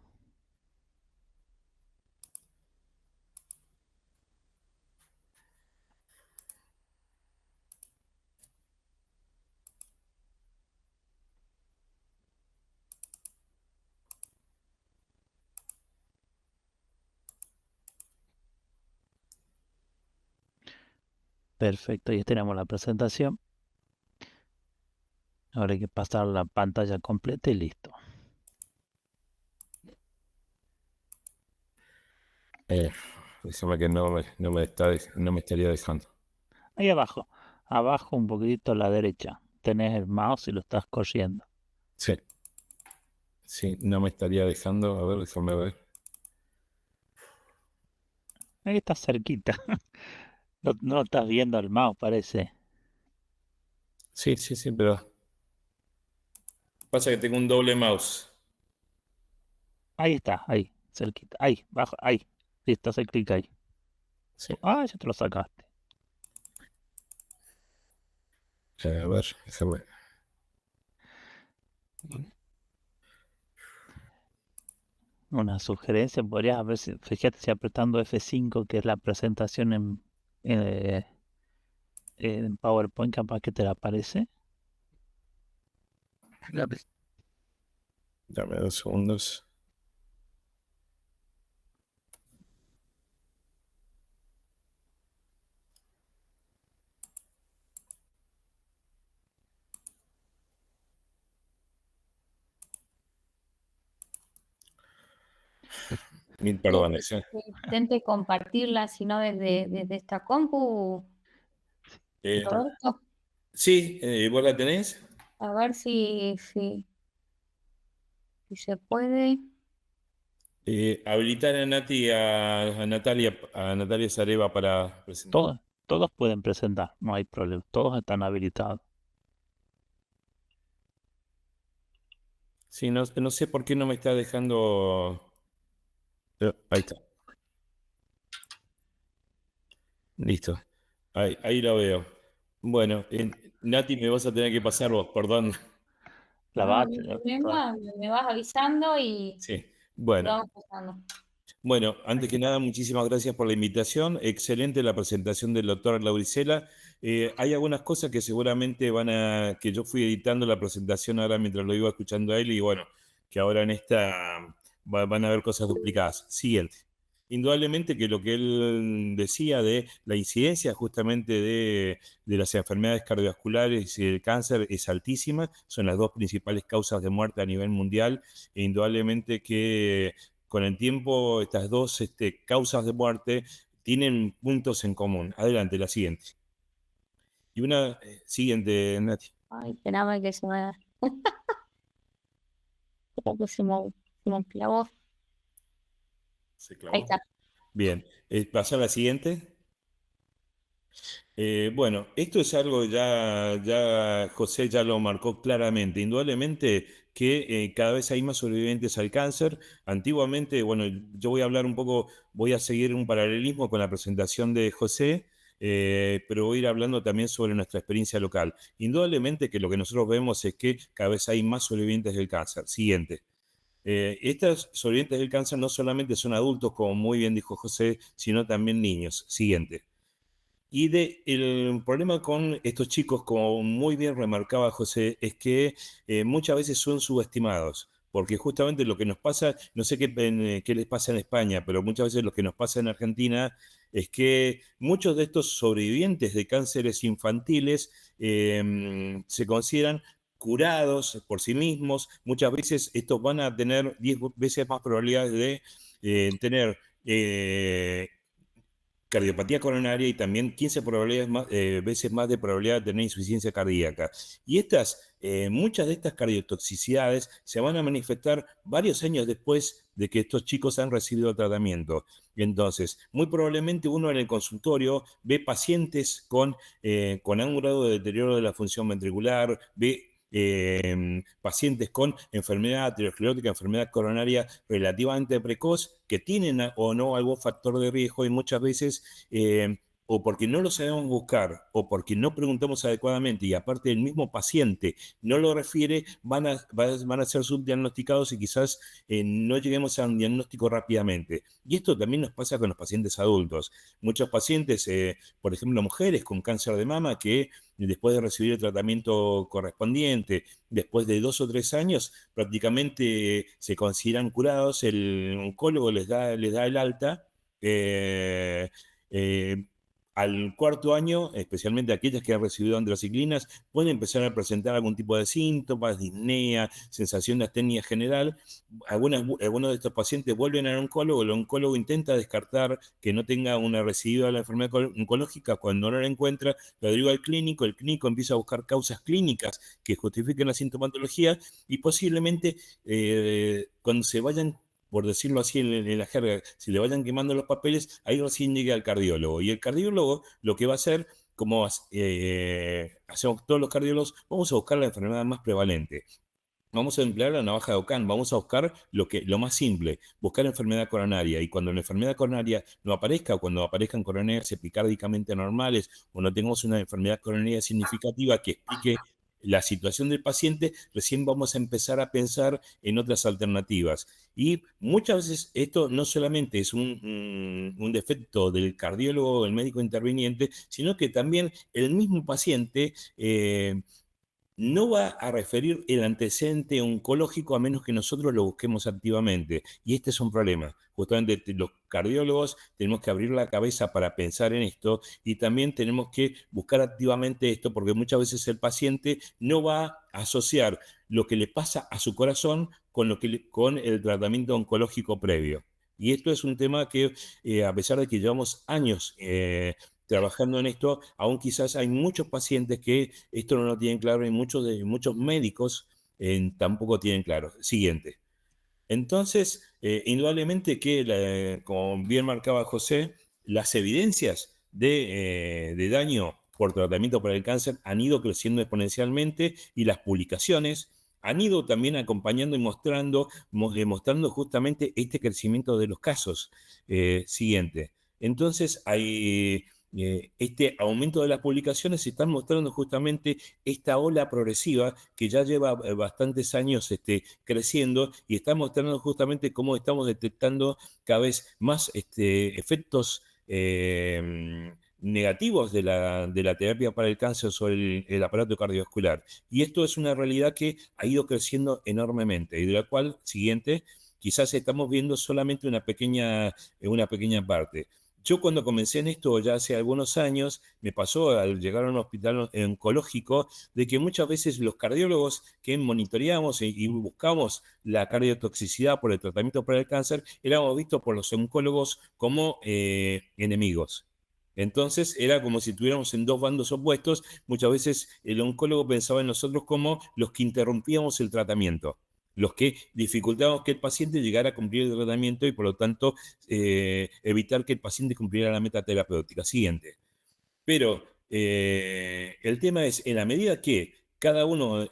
Perfecto, ya tenemos la presentación. Ahora hay que pasar la pantalla completa y listo. Déjame que no me estaría dejando. Ahí abajo, abajo un poquitito a la derecha, tenés el mouse y lo estás corriendo. Sí, no me estaría dejando. A ver, déjame ver. Ahí está cerquita. No, no lo estás viendo el mouse, parece. Sí, pero... Pasa que tengo un doble mouse. Ahí está, ahí, cerquita. Ahí, bajo, ahí. Listo, hace clic ahí. Sí. Ah, ya te lo sacaste. A ver, déjame... Una sugerencia, podrías ver si, fíjate si apretando F5, que es la presentación en PowerPoint, capaz que te la aparece. Dame 2 segundos. Mil perdones. Intente compartirla, si no desde esta compu, Roberto. Sí, ¿vos la tenés? A ver si se puede. Habilitar a Nati, a Natalia Zareva para presentar. Todos pueden presentar, no hay problema. Todos están habilitados. Sí, no sé por qué no me está dejando. Ahí está. Listo. Ahí lo veo. Bueno, Nati, me vas a tener que pasar vos, perdón. La No, bat, no hay problema, me vas avisando y Sí. lo Bueno, vamos pasando. antes que nada, muchísimas gracias por la invitación. Excelente la presentación del doctor Lauricela. Hay algunas cosas que seguramente que yo fui editando la presentación ahora mientras lo iba escuchando a él y bueno, que ahora en esta van a haber cosas duplicadas. Siguiente. Indudablemente que lo que él decía de la incidencia justamente de las enfermedades cardiovasculares y el cáncer es altísima, son las dos principales causas de muerte a nivel mundial, e indudablemente que con el tiempo estas dos causas de muerte tienen puntos en común. Adelante, la siguiente. Y una siguiente, Nati. Ay, esperame que se me... Creo que se me clavó. Se Ahí clavó. está. Bien, pasar a la siguiente. Bueno, esto es algo ya José ya lo marcó claramente. Indudablemente que cada vez hay más sobrevivientes al cáncer. Antiguamente, bueno, yo voy a hablar un poco, voy a seguir un paralelismo con la presentación de José, pero voy a ir hablando también sobre nuestra experiencia local. Indudablemente que lo que nosotros vemos es que cada vez hay más sobrevivientes del cáncer. Siguiente. Estos sobrevivientes del cáncer no solamente son adultos, como muy bien dijo José, sino también niños. Siguiente. Y el problema con estos chicos, como muy bien remarcaba José, es que muchas veces son subestimados, porque justamente lo que nos pasa, no sé qué les pasa en España, pero muchas veces lo que nos pasa en Argentina es que muchos de estos sobrevivientes de cánceres infantiles se consideran curados por sí mismos. Muchas veces estos van a tener 10 veces más probabilidades de tener cardiopatía coronaria y también 15 veces más de probabilidad de tener insuficiencia cardíaca. Y muchas de estas cardiotoxicidades se van a manifestar varios años después de que estos chicos han recibido tratamiento. Entonces, muy probablemente uno en el consultorio ve pacientes con un grado de deterioro de la función ventricular, ve pacientes con enfermedad aterosclerótica, enfermedad coronaria relativamente precoz, que tienen o no algún factor de riesgo y muchas veces o porque no lo sabemos buscar o porque no preguntamos adecuadamente y aparte el mismo paciente no lo refiere, van a ser subdiagnosticados y quizás no lleguemos a un diagnóstico rápidamente. Y esto también nos pasa con los pacientes adultos. Muchos pacientes, por ejemplo, mujeres con cáncer de mama que después de recibir el tratamiento correspondiente, después de 2 o 3 años, prácticamente se consideran curados, el oncólogo les da el alta. Al cuarto año, especialmente aquellas que han recibido antraciclinas, pueden empezar a presentar algún tipo de síntomas, disnea, sensación de astenia general. Algunos de estos pacientes vuelven al oncólogo, el oncólogo intenta descartar que no tenga una recidiva de la enfermedad oncológica, cuando no la encuentra, lo deriva al clínico, el clínico empieza a buscar causas clínicas que justifiquen la sintomatología y posiblemente cuando se vayan, por decirlo así en la jerga, si le vayan quemando los papeles, ahí recién llega el cardiólogo. Y el cardiólogo lo que va a hacer, como hacemos todos los cardiólogos, vamos a buscar la enfermedad más prevalente. Vamos a emplear la navaja de Ockham, vamos a buscar lo más simple, buscar enfermedad coronaria. Y cuando la enfermedad coronaria no aparezca, o cuando aparezcan coronarias epicárdicamente normales, o no tengamos una enfermedad coronaria significativa que explique la situación del paciente, recién vamos a empezar a pensar en otras alternativas. Y muchas veces esto no solamente es un defecto del cardiólogo o el médico interviniente, sino que también el mismo paciente no va a referir el antecedente oncológico a menos que nosotros lo busquemos activamente. Y este es un problema. Justamente los cardiólogos tenemos que abrir la cabeza para pensar en esto y también tenemos que buscar activamente esto porque muchas veces el paciente no va a asociar lo que le pasa a su corazón con el tratamiento oncológico previo. Y esto es un tema que, a pesar de que llevamos años trabajando en esto, aún quizás hay muchos pacientes que esto no lo tienen claro y muchos médicos tampoco tienen claro. Siguiente. Entonces, indudablemente que, como bien marcaba José, las evidencias de daño por tratamiento para el cáncer han ido creciendo exponencialmente y las publicaciones han ido también acompañando y demostrando justamente este crecimiento de los casos. Siguiente. Entonces, este aumento de las publicaciones están mostrando justamente esta ola progresiva que ya lleva bastantes años creciendo y está mostrando justamente cómo estamos detectando cada vez más efectos negativos de la terapia para el cáncer sobre el aparato cardiovascular. Y esto es una realidad que ha ido creciendo enormemente y de la cual, siguiente, quizás estamos viendo solamente una pequeña parte. Yo cuando comencé en esto ya hace algunos años, me pasó al llegar a un hospital oncológico de que muchas veces los cardiólogos que monitoreamos y buscamos la cardiotoxicidad por el tratamiento para el cáncer, éramos vistos por los oncólogos como enemigos. Entonces era como si estuviéramos en dos bandos opuestos. Muchas veces el oncólogo pensaba en nosotros como los que interrumpíamos el tratamiento, los que dificultábamos que el paciente llegara a cumplir el tratamiento y por lo tanto evitar que el paciente cumpliera la meta terapéutica siguiente. Pero el tema es, en la medida que cada uno,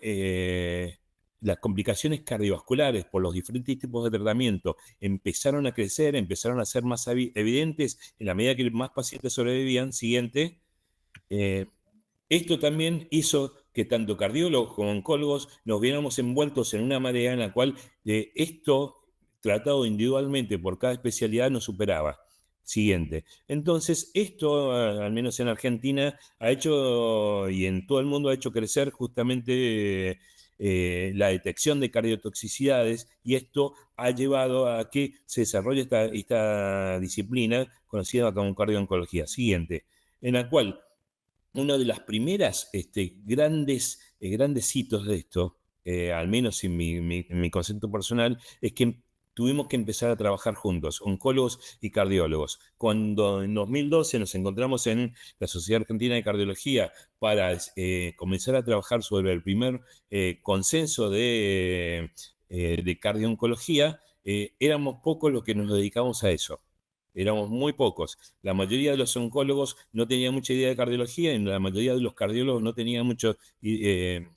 las complicaciones cardiovasculares por los diferentes tipos de tratamiento empezaron a crecer, empezaron a ser más evidentes, en la medida que más pacientes sobrevivían, siguiente, esto también hizo que tanto cardiólogos como oncólogos nos viéramos envueltos en una marea en la cual esto, tratado individualmente por cada especialidad, nos superaba. Siguiente. Entonces, esto, al menos en Argentina, ha hecho, y en todo el mundo ha hecho crecer justamente la detección de cardiotoxicidades, y esto ha llevado a que se desarrolle esta disciplina conocida como cardiooncología. Siguiente. En la cual una de las primeras grandes hitos de esto, al menos en mi concepto personal, es que tuvimos que empezar a trabajar juntos, oncólogos y cardiólogos. Cuando en 2012 nos encontramos en la Sociedad Argentina de Cardiología para comenzar a trabajar sobre el primer consenso de cardiooncología, éramos pocos los que nos dedicamos a eso. Éramos muy pocos. La mayoría de los oncólogos no tenían mucha idea de cardiología y la mayoría de los cardiólogos no tenían muchos de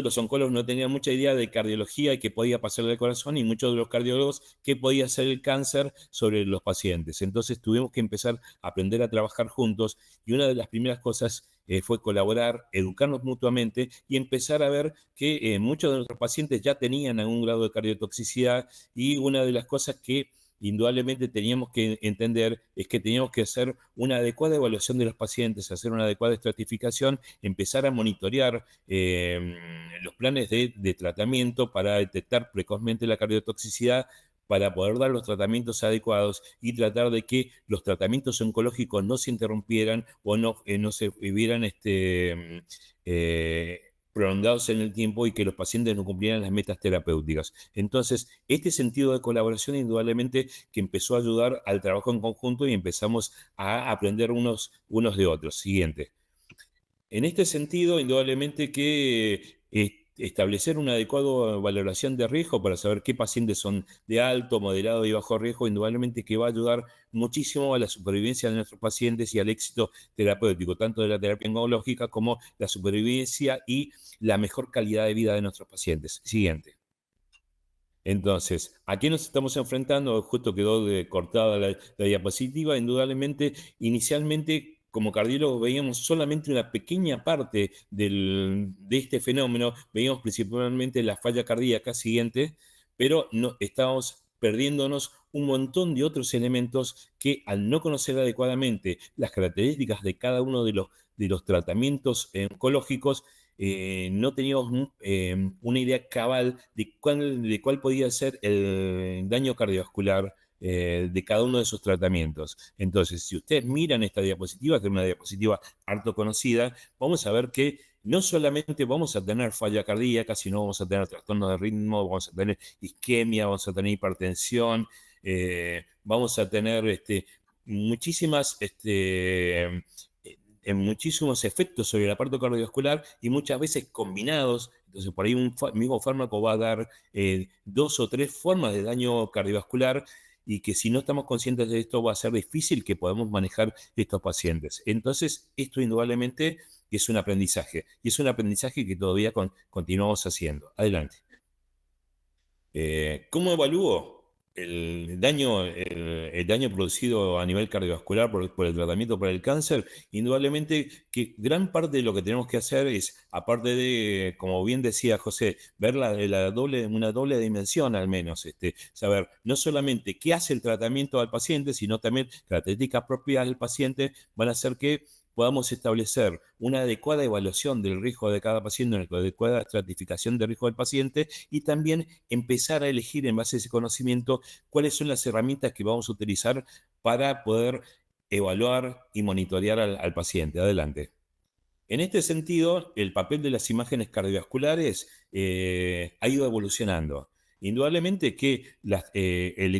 los oncólogos no tenían mucha idea de cardiología y qué podía pasarle al corazón, y muchos de los cardiólogos qué podía hacer el cáncer sobre los pacientes. Entonces tuvimos que empezar a aprender a trabajar juntos, y una de las primeras cosas fue colaborar, educarnos mutuamente y empezar a ver que muchos de nuestros pacientes ya tenían algún grado de cardiotoxicidad, y una de las cosas que indudablemente teníamos que entender es que teníamos que hacer una adecuada evaluación de los pacientes, hacer una adecuada estratificación, empezar a monitorear los planes de tratamiento para detectar precozmente la cardiotoxicidad, para poder dar los tratamientos adecuados y tratar de que los tratamientos oncológicos no se interrumpieran o no se vieran prolongados en el tiempo y que los pacientes no cumplieran las metas terapéuticas. Entonces, este sentido de colaboración indudablemente que empezó a ayudar al trabajo en conjunto y empezamos a aprender unos de otros. Siguiente. En este sentido, indudablemente que establecer una adecuada valoración de riesgo para saber qué pacientes son de alto, moderado y bajo riesgo, indudablemente que va a ayudar muchísimo a la supervivencia de nuestros pacientes y al éxito terapéutico, tanto de la terapia oncológica como la supervivencia y la mejor calidad de vida de nuestros pacientes. Siguiente. Entonces, ¿a qué nos estamos enfrentando? Justo quedó cortada la diapositiva. Indudablemente, inicialmente, como cardiólogos veíamos solamente una pequeña parte de este fenómeno, veíamos principalmente la falla cardíaca siguiente, pero estábamos perdiéndonos un montón de otros elementos que, al no conocer adecuadamente las características de cada uno de los tratamientos oncológicos, no teníamos una idea cabal de cuál podía ser el daño cardiovascular de cada uno de esos tratamientos. Entonces, si ustedes miran esta diapositiva, que es una diapositiva harto conocida, vamos a ver que no solamente vamos a tener falla cardíaca, sino vamos a tener trastornos de ritmo, vamos a tener isquemia, vamos a tener hipertensión, vamos a tener muchísimos efectos sobre el aparato cardiovascular, y muchas veces combinados. Entonces, por ahí un mismo fármaco va a dar 2 o 3 formas de daño cardiovascular, y que si no estamos conscientes de esto va a ser difícil que podamos manejar estos pacientes. Entonces, esto indudablemente es un aprendizaje, y es un aprendizaje que todavía continuamos haciendo. Adelante. ¿Cómo evalúo el daño producido a nivel cardiovascular por el tratamiento para el cáncer? Indudablemente que gran parte de lo que tenemos que hacer es, aparte de, como bien decía José, ver una doble dimensión al menos, saber no solamente qué hace el tratamiento al paciente, sino también características propias del paciente van a hacer que podamos establecer una adecuada evaluación del riesgo de cada paciente, una adecuada estratificación del riesgo del paciente y también empezar a elegir en base a ese conocimiento cuáles son las herramientas que vamos a utilizar para poder evaluar y monitorear al paciente. Adelante. En este sentido, el papel de las imágenes cardiovasculares ha ido evolucionando. Indudablemente que el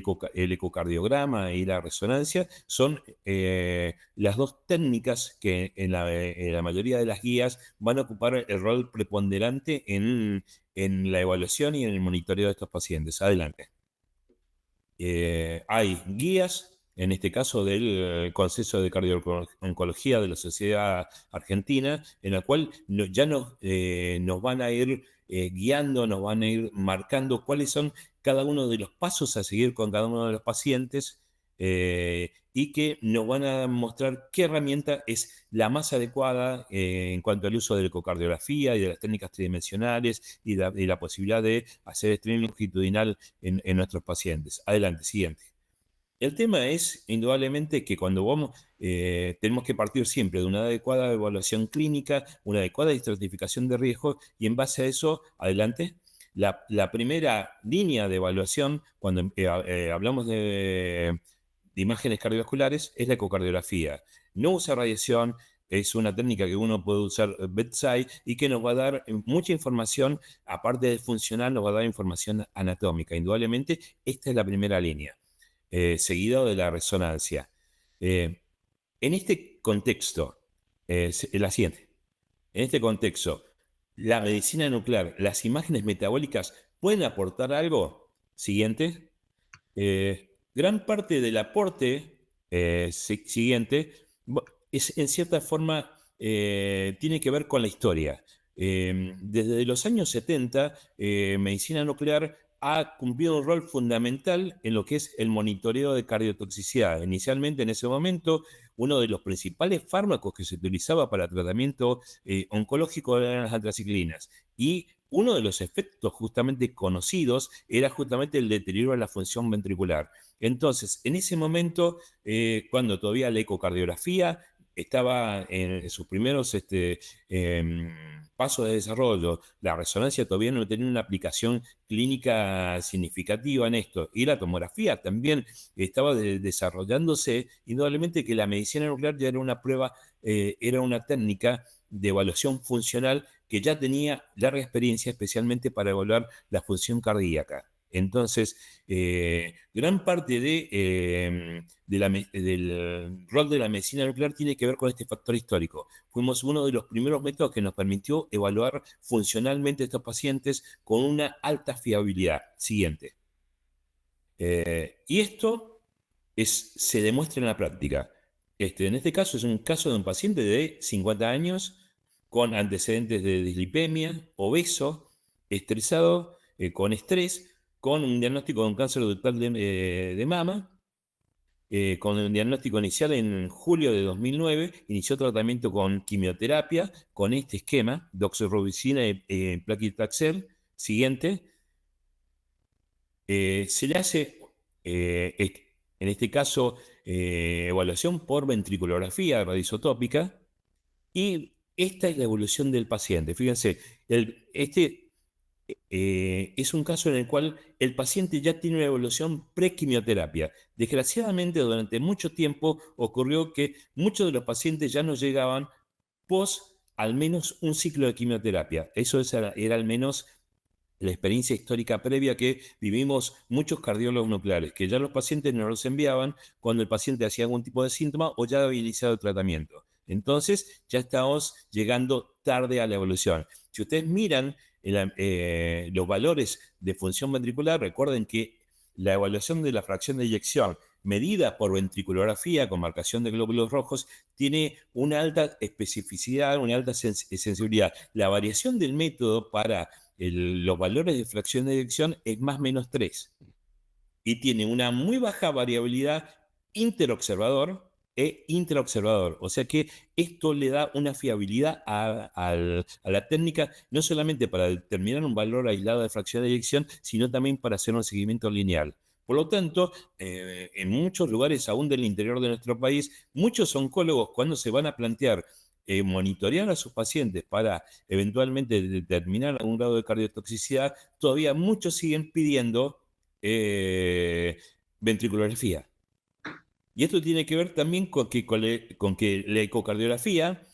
ecocardiograma y la resonancia son las dos técnicas que en la mayoría de las guías van a ocupar el rol preponderante en la evaluación y en el monitoreo de estos pacientes. Adelante. Hay guías, en este caso del Consejo de Cardio-Oncología de la Sociedad Argentina, en la cual ya nos van a ir guiando, nos van a ir marcando cuáles son cada uno de los pasos a seguir con cada uno de los pacientes y que nos van a mostrar qué herramienta es la más adecuada en cuanto al uso de la ecocardiografía y de las técnicas tridimensionales y la posibilidad de hacer streaming longitudinal en nuestros pacientes. Adelante, siguiente. El tema es, indudablemente, que cuando tenemos que partir siempre de una adecuada evaluación clínica, una adecuada estratificación de riesgo, y en base a eso, adelante, la primera línea de evaluación, cuando hablamos de imágenes cardiovasculares, es la ecocardiografía. No usa radiación, es una técnica que uno puede usar bedside y que nos va a dar mucha información, aparte de funcional, nos va a dar información anatómica. Indudablemente, esta es la primera línea. Seguido de la resonancia. En este contexto, la siguiente, en este contexto, la medicina nuclear, las imágenes metabólicas, ¿pueden aportar algo? Siguiente. Gran parte del aporte siguiente es, en cierta forma, tiene que ver con la historia. Desde los años 70, medicina nuclear ha cumplido un rol fundamental en lo que es el monitoreo de cardiotoxicidad. Inicialmente, en ese momento, uno de los principales fármacos que se utilizaba para tratamiento oncológico eran las antraciclinas. Y uno de los efectos justamente conocidos era justamente el deterioro de la función ventricular. Entonces, en ese momento, cuando todavía la ecocardiografía estaba en sus primeros pasos de desarrollo, la resonancia todavía no tenía una aplicación clínica significativa en esto, y la tomografía también estaba desarrollándose, indudablemente que la medicina nuclear ya era una prueba, era una técnica de evaluación funcional que ya tenía larga experiencia, especialmente para evaluar la función cardíaca. Entonces, gran parte del rol de la medicina nuclear tiene que ver con este factor histórico. Fuimos uno de los primeros métodos que nos permitió evaluar funcionalmente a estos pacientes con una alta fiabilidad. Siguiente. Y esto se demuestra en la práctica. En este caso es un caso de un paciente de 50 años con antecedentes de dislipemia, obeso, estresado, con estrés, con un diagnóstico de un cáncer ductal de mama, con un diagnóstico inicial en julio de 2009, inició tratamiento con quimioterapia, con este esquema, doxorubicina y paclitaxel. Siguiente. Se le hace, en este caso, evaluación por ventriculografía radioisotópica, y esta es la evolución del paciente. Fíjense, es un caso en el cual el paciente ya tiene una evolución pre-quimioterapia. Desgraciadamente, durante mucho tiempo ocurrió que muchos de los pacientes ya no llegaban post al menos un ciclo de quimioterapia. Eso era al menos la experiencia histórica previa que vivimos muchos cardiólogos nucleares, que ya los pacientes nos los enviaban cuando el paciente hacía algún tipo de síntoma o ya había iniciado el tratamiento. Entonces, ya estamos llegando tarde a la evolución. Si ustedes miran los valores de función ventricular, recuerden que la evaluación de la fracción de eyección medida por ventriculografía con marcación de glóbulos rojos tiene una alta especificidad, una alta sensibilidad. La variación del método para los valores de fracción de eyección es más o menos 3 y tiene una muy baja variabilidad interobservador e intraobservador. O sea que esto le da una fiabilidad a la técnica, no solamente para determinar un valor aislado de fracción de eyección, sino también para hacer un seguimiento lineal. Por lo tanto, en muchos lugares, aún del interior de nuestro país, muchos oncólogos cuando se van a plantear monitorear a sus pacientes para eventualmente determinar algún grado de cardiotoxicidad, todavía muchos siguen pidiendo ventriculografía. Y esto tiene que ver también con que la ecocardiografía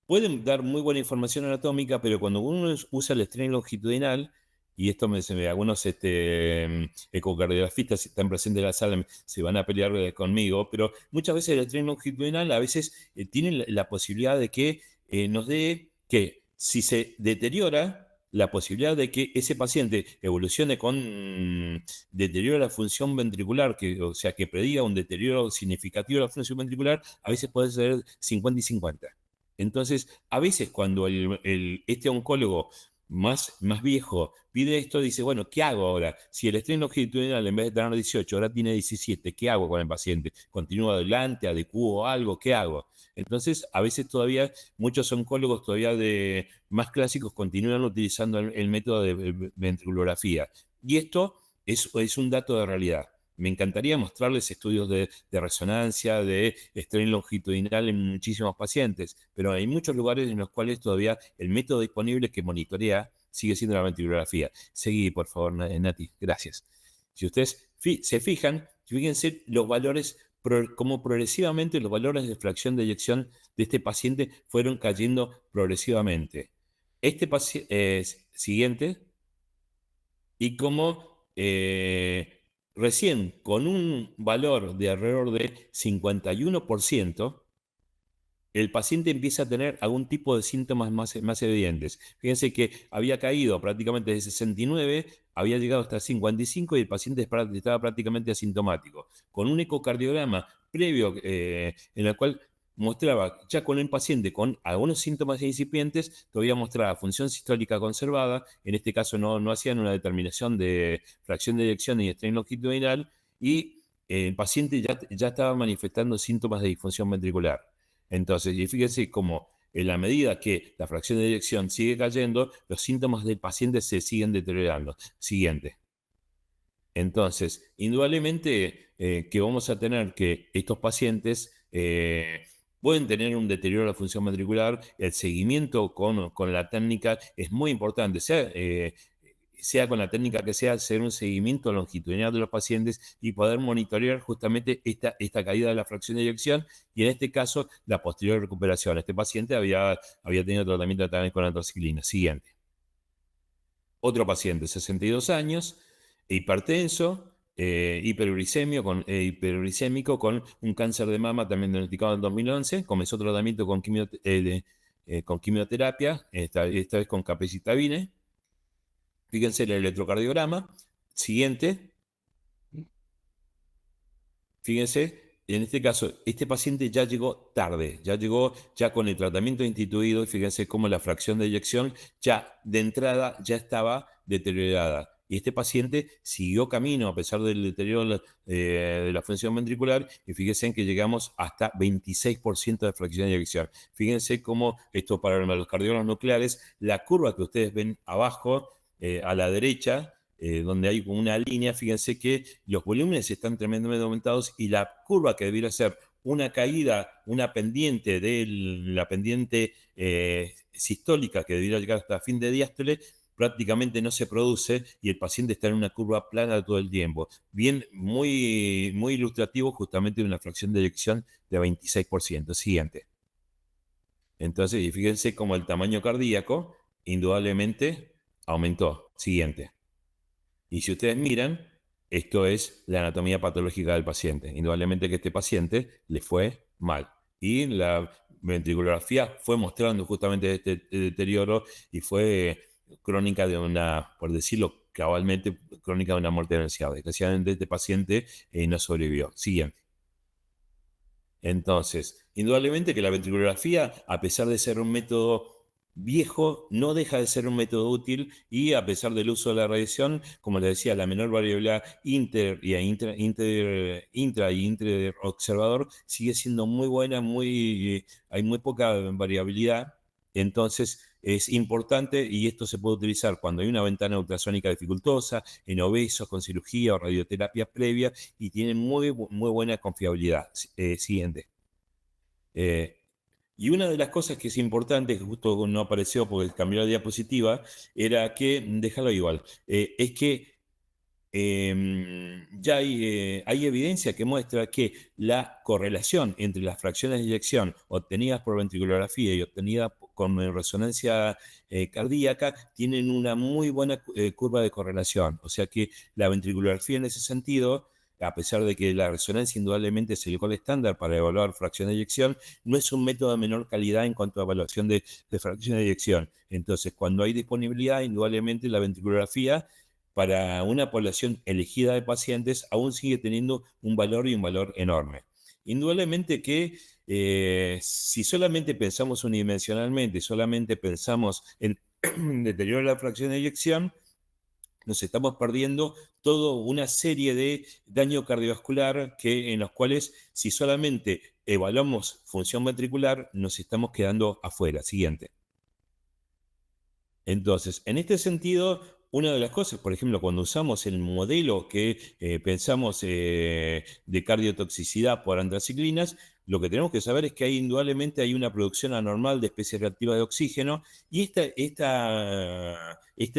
puede dar muy buena información anatómica, pero cuando uno usa el estrés longitudinal, y esto algunos ecocardiografistas que están presentes en la sala se van a pelear conmigo, pero muchas veces el estrés longitudinal a veces tiene la posibilidad de que nos dé que si se deteriora, la posibilidad de que ese paciente evolucione con deterioro de la función ventricular, o sea, que prediga un deterioro significativo de la función ventricular, a veces puede ser 50 y 50. Entonces, a veces cuando este oncólogo más viejo pide esto, dice, bueno, ¿qué hago ahora? Si el estrés longitudinal en vez de tener 18, ahora tiene 17, ¿qué hago con el paciente? ¿Continúo adelante, adecuo algo? ¿Qué hago? Entonces, a veces todavía muchos oncólogos todavía más clásicos continúan utilizando el método de ventriculografía. Y esto es un dato de realidad. Me encantaría mostrarles estudios de resonancia, de estrés longitudinal en muchísimos pacientes, pero hay muchos lugares en los cuales todavía el método disponible que monitorea sigue siendo la ventriculografía. Seguí, por favor, Nati, gracias. Si ustedes se fijan, fíjense los valores, como progresivamente los valores de fracción de eyección de este paciente fueron cayendo progresivamente. Este paciente, siguiente, y como recién con un valor de alrededor de 51%, el paciente empieza a tener algún tipo de síntomas más evidentes. Fíjense que había caído prácticamente de 69, había llegado hasta 55 y el paciente estaba prácticamente asintomático. Con un ecocardiograma previo en el cual mostraba, ya con el paciente con algunos síntomas incipientes, todavía mostraba función sistólica conservada, en este caso no hacían una determinación de fracción de eyección y estrés longitudinal, y el paciente ya estaba manifestando síntomas de disfunción ventricular. Entonces, y fíjense cómo en la medida que la fracción de eyección sigue cayendo, los síntomas del paciente se siguen deteriorando. Siguiente. Entonces, indudablemente que vamos a tener que estos pacientes pueden tener un deterioro de la función ventricular. El seguimiento con la técnica es muy importante. Sea con la técnica que sea, hacer un seguimiento longitudinal de los pacientes y poder monitorear justamente esta caída de la fracción de eyección y en este caso la posterior recuperación. Este paciente había tenido tratamiento también con antraciclina. Siguiente. Otro paciente, 62 años, hipertenso, hiperuricémico con un cáncer de mama también diagnosticado en 2011. Comenzó tratamiento con quimioterapia, esta vez con capecitabine. Fíjense el electrocardiograma. Siguiente. Fíjense, en este caso, este paciente ya llegó tarde, ya llegó ya con el tratamiento instituido y fíjense cómo la fracción de eyección ya de entrada ya estaba deteriorada. Y este paciente siguió camino a pesar del deterioro de la función ventricular y fíjense que llegamos hasta 26% de fracción de eyección. Fíjense cómo esto para los cardiólogos nucleares, la curva que ustedes ven abajo, a la derecha, donde hay una línea, fíjense que los volúmenes están tremendamente aumentados y la curva que debiera ser una caída, una pendiente de la pendiente sistólica que debiera llegar hasta fin de diástole, prácticamente no se produce y el paciente está en una curva plana todo el tiempo. Bien, muy, muy ilustrativo justamente de una fracción de eyección de 26%. Siguiente. Entonces, y fíjense cómo el tamaño cardíaco indudablemente aumentó. Siguiente. Y si ustedes miran, esto es la anatomía patológica del paciente. Indudablemente que este paciente le fue mal. Y la ventriculografía fue mostrando justamente este deterioro y fue crónica de una, por decirlo cabalmente, crónica de una muerte anunciada. Desgraciadamente este paciente no sobrevivió. Siguiente. Entonces, indudablemente que la ventriculografía, a pesar de ser un método viejo, no deja de ser un método útil y a pesar del uso de la radiación, como les decía, la menor variabilidad intra y interobservador sigue siendo muy buena, hay muy poca variabilidad. Entonces, es importante y esto se puede utilizar cuando hay una ventana ultrasónica dificultosa, en obesos con cirugía o radioterapia previa y tiene muy buena confiabilidad. Siguiente. Y una de las cosas que es importante, que justo no apareció porque cambió la diapositiva, era que, déjalo igual, es que ya hay evidencia que muestra que la correlación entre las fracciones de eyección obtenidas por ventriculografía y obtenidas con resonancia cardíaca tienen una muy buena curva de correlación. O sea que la ventriculografía en ese sentido, a pesar de que la resonancia indudablemente es el gol estándar para evaluar fracción de eyección, no es un método de menor calidad en cuanto a evaluación de fracción de eyección. Entonces, cuando hay disponibilidad, indudablemente la ventriculografía para una población elegida de pacientes aún sigue teniendo un valor y un valor enorme. Indudablemente que si solamente pensamos unidimensionalmente, solamente pensamos en deterioro de la fracción de eyección, nos estamos perdiendo toda una serie de daño cardiovascular en los cuales si solamente evaluamos función ventricular, nos estamos quedando afuera. Siguiente. Entonces, en este sentido, una de las cosas, por ejemplo, cuando usamos el modelo que pensamos de cardiotoxicidad por antraciclinas, lo que tenemos que saber es que indudablemente hay una producción anormal de especies reactivas de oxígeno y este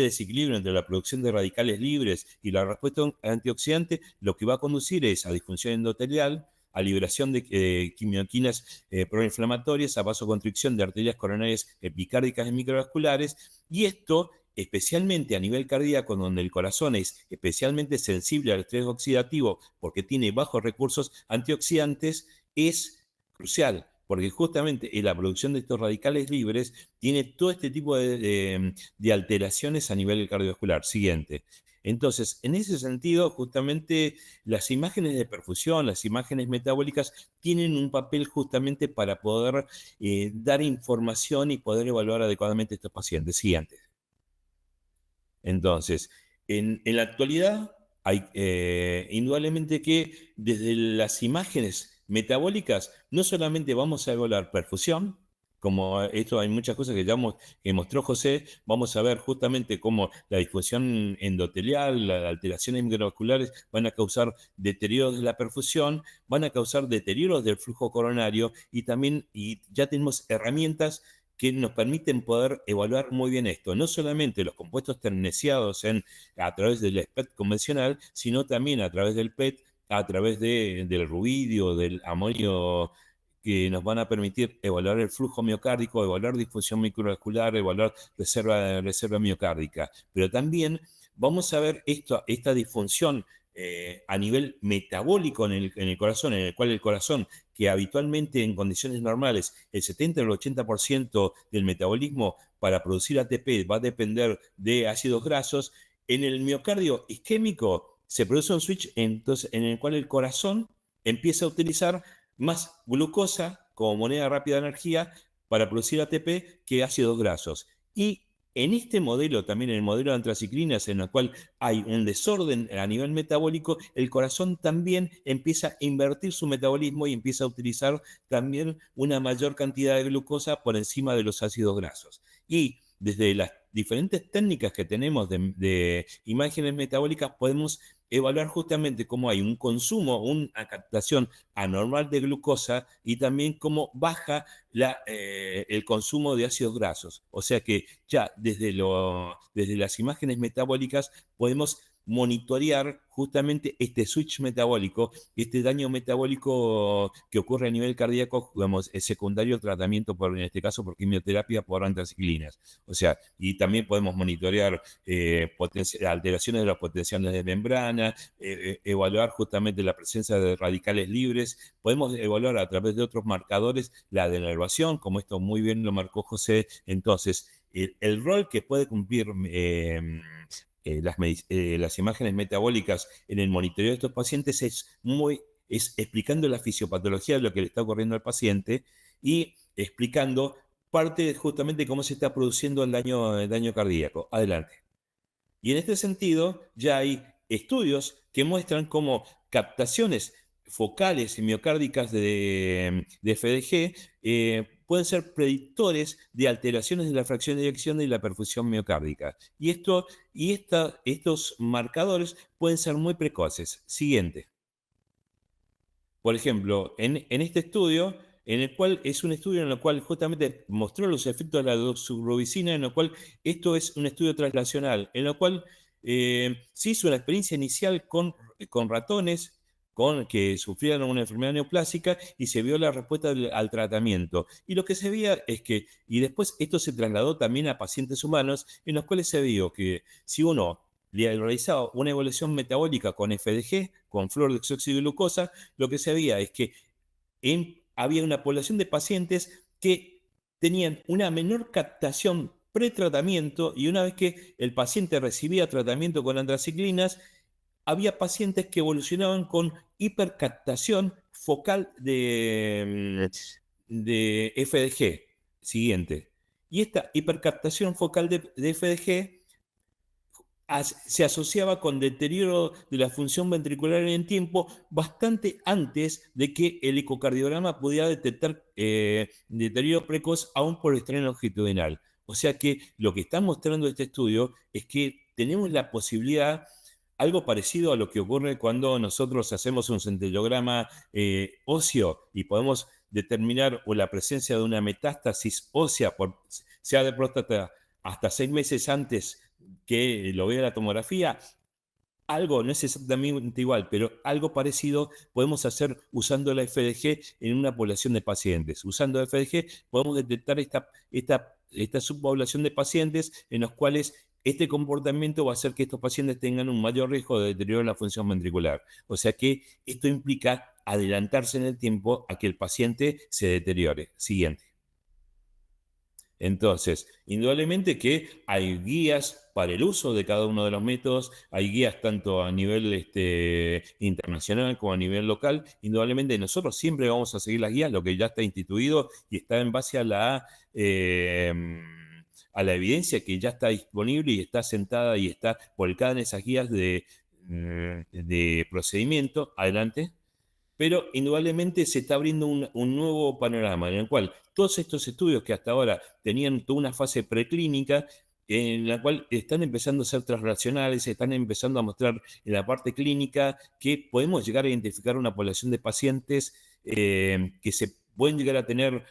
desequilibrio entre la producción de radicales libres y la respuesta antioxidante lo que va a conducir es a disfunción endotelial, a liberación de quimioquinas proinflamatorias, a vasoconstricción de arterias coronarias epicárdicas y microvasculares, y esto especialmente a nivel cardíaco, donde el corazón es especialmente sensible al estrés oxidativo porque tiene bajos recursos antioxidantes, es crucial, porque justamente la producción de estos radicales libres tiene todo este tipo de alteraciones a nivel cardiovascular. Siguiente. Entonces, en ese sentido, justamente las imágenes de perfusión, las imágenes metabólicas, tienen un papel justamente para poder dar información y poder evaluar adecuadamente a estos pacientes. Siguiente. Entonces, en la actualidad, hay indudablemente que desde las imágenes metabólicas no solamente vamos a evaluar perfusión, como esto hay muchas cosas que mostró José, vamos a ver justamente cómo la disfunción endotelial, las alteraciones microvasculares van a causar deterioros de la perfusión, van a causar deterioros del flujo coronario y ya tenemos herramientas que nos permiten poder evaluar muy bien esto, no solamente los compuestos terneciados a través del SPECT convencional, sino también a través del PET, a través del rubidio, del amonio, que nos van a permitir evaluar el flujo miocárdico, evaluar disfunción microvascular, evaluar reserva miocárdica. Pero también vamos a ver esta disfunción a nivel metabólico en el corazón, en el cual el corazón, que habitualmente en condiciones normales el 70 o el 80% del metabolismo para producir ATP va a depender de ácidos grasos, en el miocardio isquémico se produce un switch en el cual el corazón empieza a utilizar más glucosa como moneda rápida de energía para producir ATP que ácidos grasos. Y en este modelo, también en el modelo de antraciclinas, en el cual hay un desorden a nivel metabólico, el corazón también empieza a invertir su metabolismo y empieza a utilizar también una mayor cantidad de glucosa por encima de los ácidos grasos. Y desde las diferentes técnicas que tenemos de imágenes metabólicas podemos evaluar justamente cómo hay un consumo, una captación anormal de glucosa y también cómo baja el consumo de ácidos grasos. O sea que ya desde las imágenes metabólicas podemos monitorear justamente este switch metabólico, este daño metabólico que ocurre a nivel cardíaco, digamos, es secundario al tratamiento, en este caso por quimioterapia por antraciclinas. O sea, y también podemos monitorear alteraciones de los potenciales de membrana, evaluar justamente la presencia de radicales libres, podemos evaluar a través de otros marcadores la denervación, como esto muy bien lo marcó José. Entonces, el rol que puede cumplir las imágenes metabólicas en el monitoreo de estos pacientes es explicando la fisiopatología de lo que le está ocurriendo al paciente y explicando parte justamente de cómo se está produciendo el daño cardíaco. Adelante. Y en este sentido, ya hay estudios que muestran cómo captaciones focales y miocárdicas de FDG pueden ser predictores de alteraciones de la fracción de eyección y la perfusión miocárdica. Y estos marcadores pueden ser muy precoces. Siguiente. Por ejemplo, en este estudio, en el cual es un estudio en el cual justamente mostró los efectos de la doxorubicina, en el cual esto es un estudio translacional, en el cual se hizo una experiencia inicial con ratones que sufrieron una enfermedad neoplásica y se vio la respuesta al tratamiento. Y lo que se veía es que, y después esto se trasladó también a pacientes humanos, en los cuales se vio que si uno le realizaba una evaluación metabólica con FDG, con fluorodeoxiglucosa, lo que se veía es que había una población de pacientes que tenían una menor captación pretratamiento, y una vez que el paciente recibía tratamiento con antraciclinas, había pacientes que evolucionaban con hipercaptación focal de FDG. Siguiente. Y esta hipercaptación focal de FDG se asociaba con deterioro de la función ventricular en el tiempo bastante antes de que el ecocardiograma pudiera detectar deterioro precoz aún por estrés longitudinal. O sea que lo que está mostrando este estudio es que tenemos la posibilidad, algo parecido a lo que ocurre cuando nosotros hacemos un centellograma óseo y podemos determinar o la presencia de una metástasis ósea, sea de próstata, hasta 6 meses antes que lo vea la tomografía. Algo, no es exactamente igual, pero algo parecido podemos hacer usando la FDG en una población de pacientes. Usando la FDG podemos detectar esta subpoblación de pacientes en los cuales este comportamiento va a hacer que estos pacientes tengan un mayor riesgo de deterioro de la función ventricular. O sea que esto implica adelantarse en el tiempo a que el paciente se deteriore. Siguiente. Entonces, indudablemente que hay guías para el uso de cada uno de los métodos, hay guías tanto a nivel internacional como a nivel local. Indudablemente nosotros siempre vamos a seguir las guías, lo que ya está instituido y está en base a la evidencia que ya está disponible y está sentada y está volcada en esas guías de procedimiento. Adelante. Pero indudablemente se está abriendo un nuevo panorama en el cual todos estos estudios que hasta ahora tenían toda una fase preclínica, en la cual están empezando a ser translacionales, están empezando a mostrar en la parte clínica que podemos llegar a identificar una población de pacientes que se pueden llegar a tener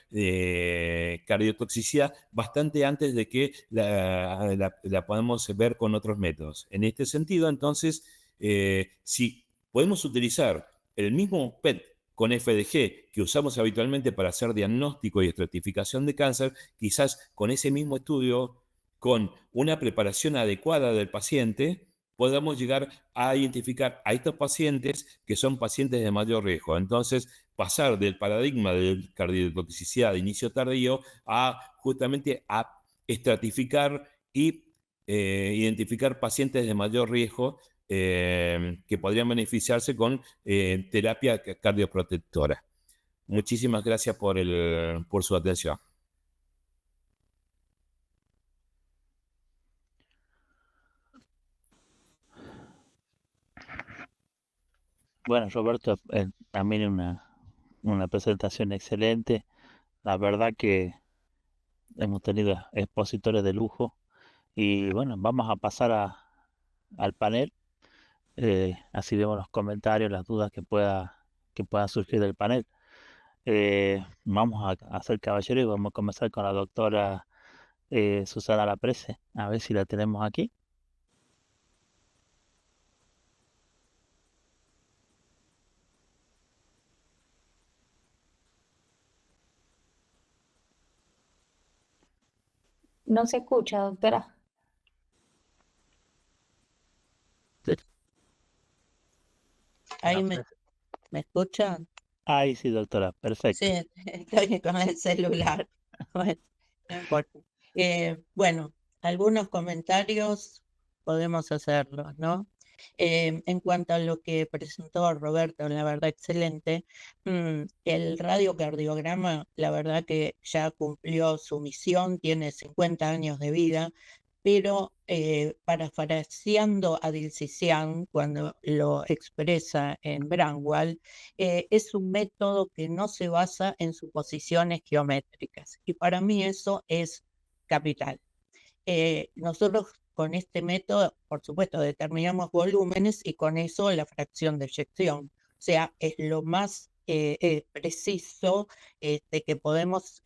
cardiotoxicidad bastante antes de que la podamos ver con otros métodos. En este sentido, entonces, si podemos utilizar el mismo PET con FDG que usamos habitualmente para hacer diagnóstico y estratificación de cáncer, quizás con ese mismo estudio, con una preparación adecuada del paciente, podamos llegar a identificar a estos pacientes que son pacientes de mayor riesgo. Entonces, pasar del paradigma de cardiotoxicidad de inicio tardío justamente a estratificar y identificar pacientes de mayor riesgo que podrían beneficiarse con terapia cardioprotectora. Muchísimas gracias por su atención. Bueno, Roberto, también una presentación excelente. La verdad que hemos tenido expositores de lujo. Y bueno, vamos a pasar al panel. Así vemos los comentarios, las dudas que pueda surgir del panel. Vamos a hacer caballero y vamos a comenzar con la doctora Susana Laprese. A ver si la tenemos aquí. No se escucha, doctora. Ahí me escuchan. Ahí sí, doctora, perfecto. Sí, estoy con el celular. Bueno, no importa. Bueno, algunos comentarios podemos hacerlos, ¿no? En cuanto a lo que presentó Roberto, la verdad excelente. El radiocardiograma, la verdad que ya cumplió su misión, tiene 50 años de vida, pero parafraseando a Dilthey, cuando lo expresa en Bramwell, es un método que no se basa en suposiciones geométricas, y para mí eso es capital. Nosotros con este método, por supuesto, determinamos volúmenes y con eso la fracción de eyección. O sea, es lo más preciso que podemos,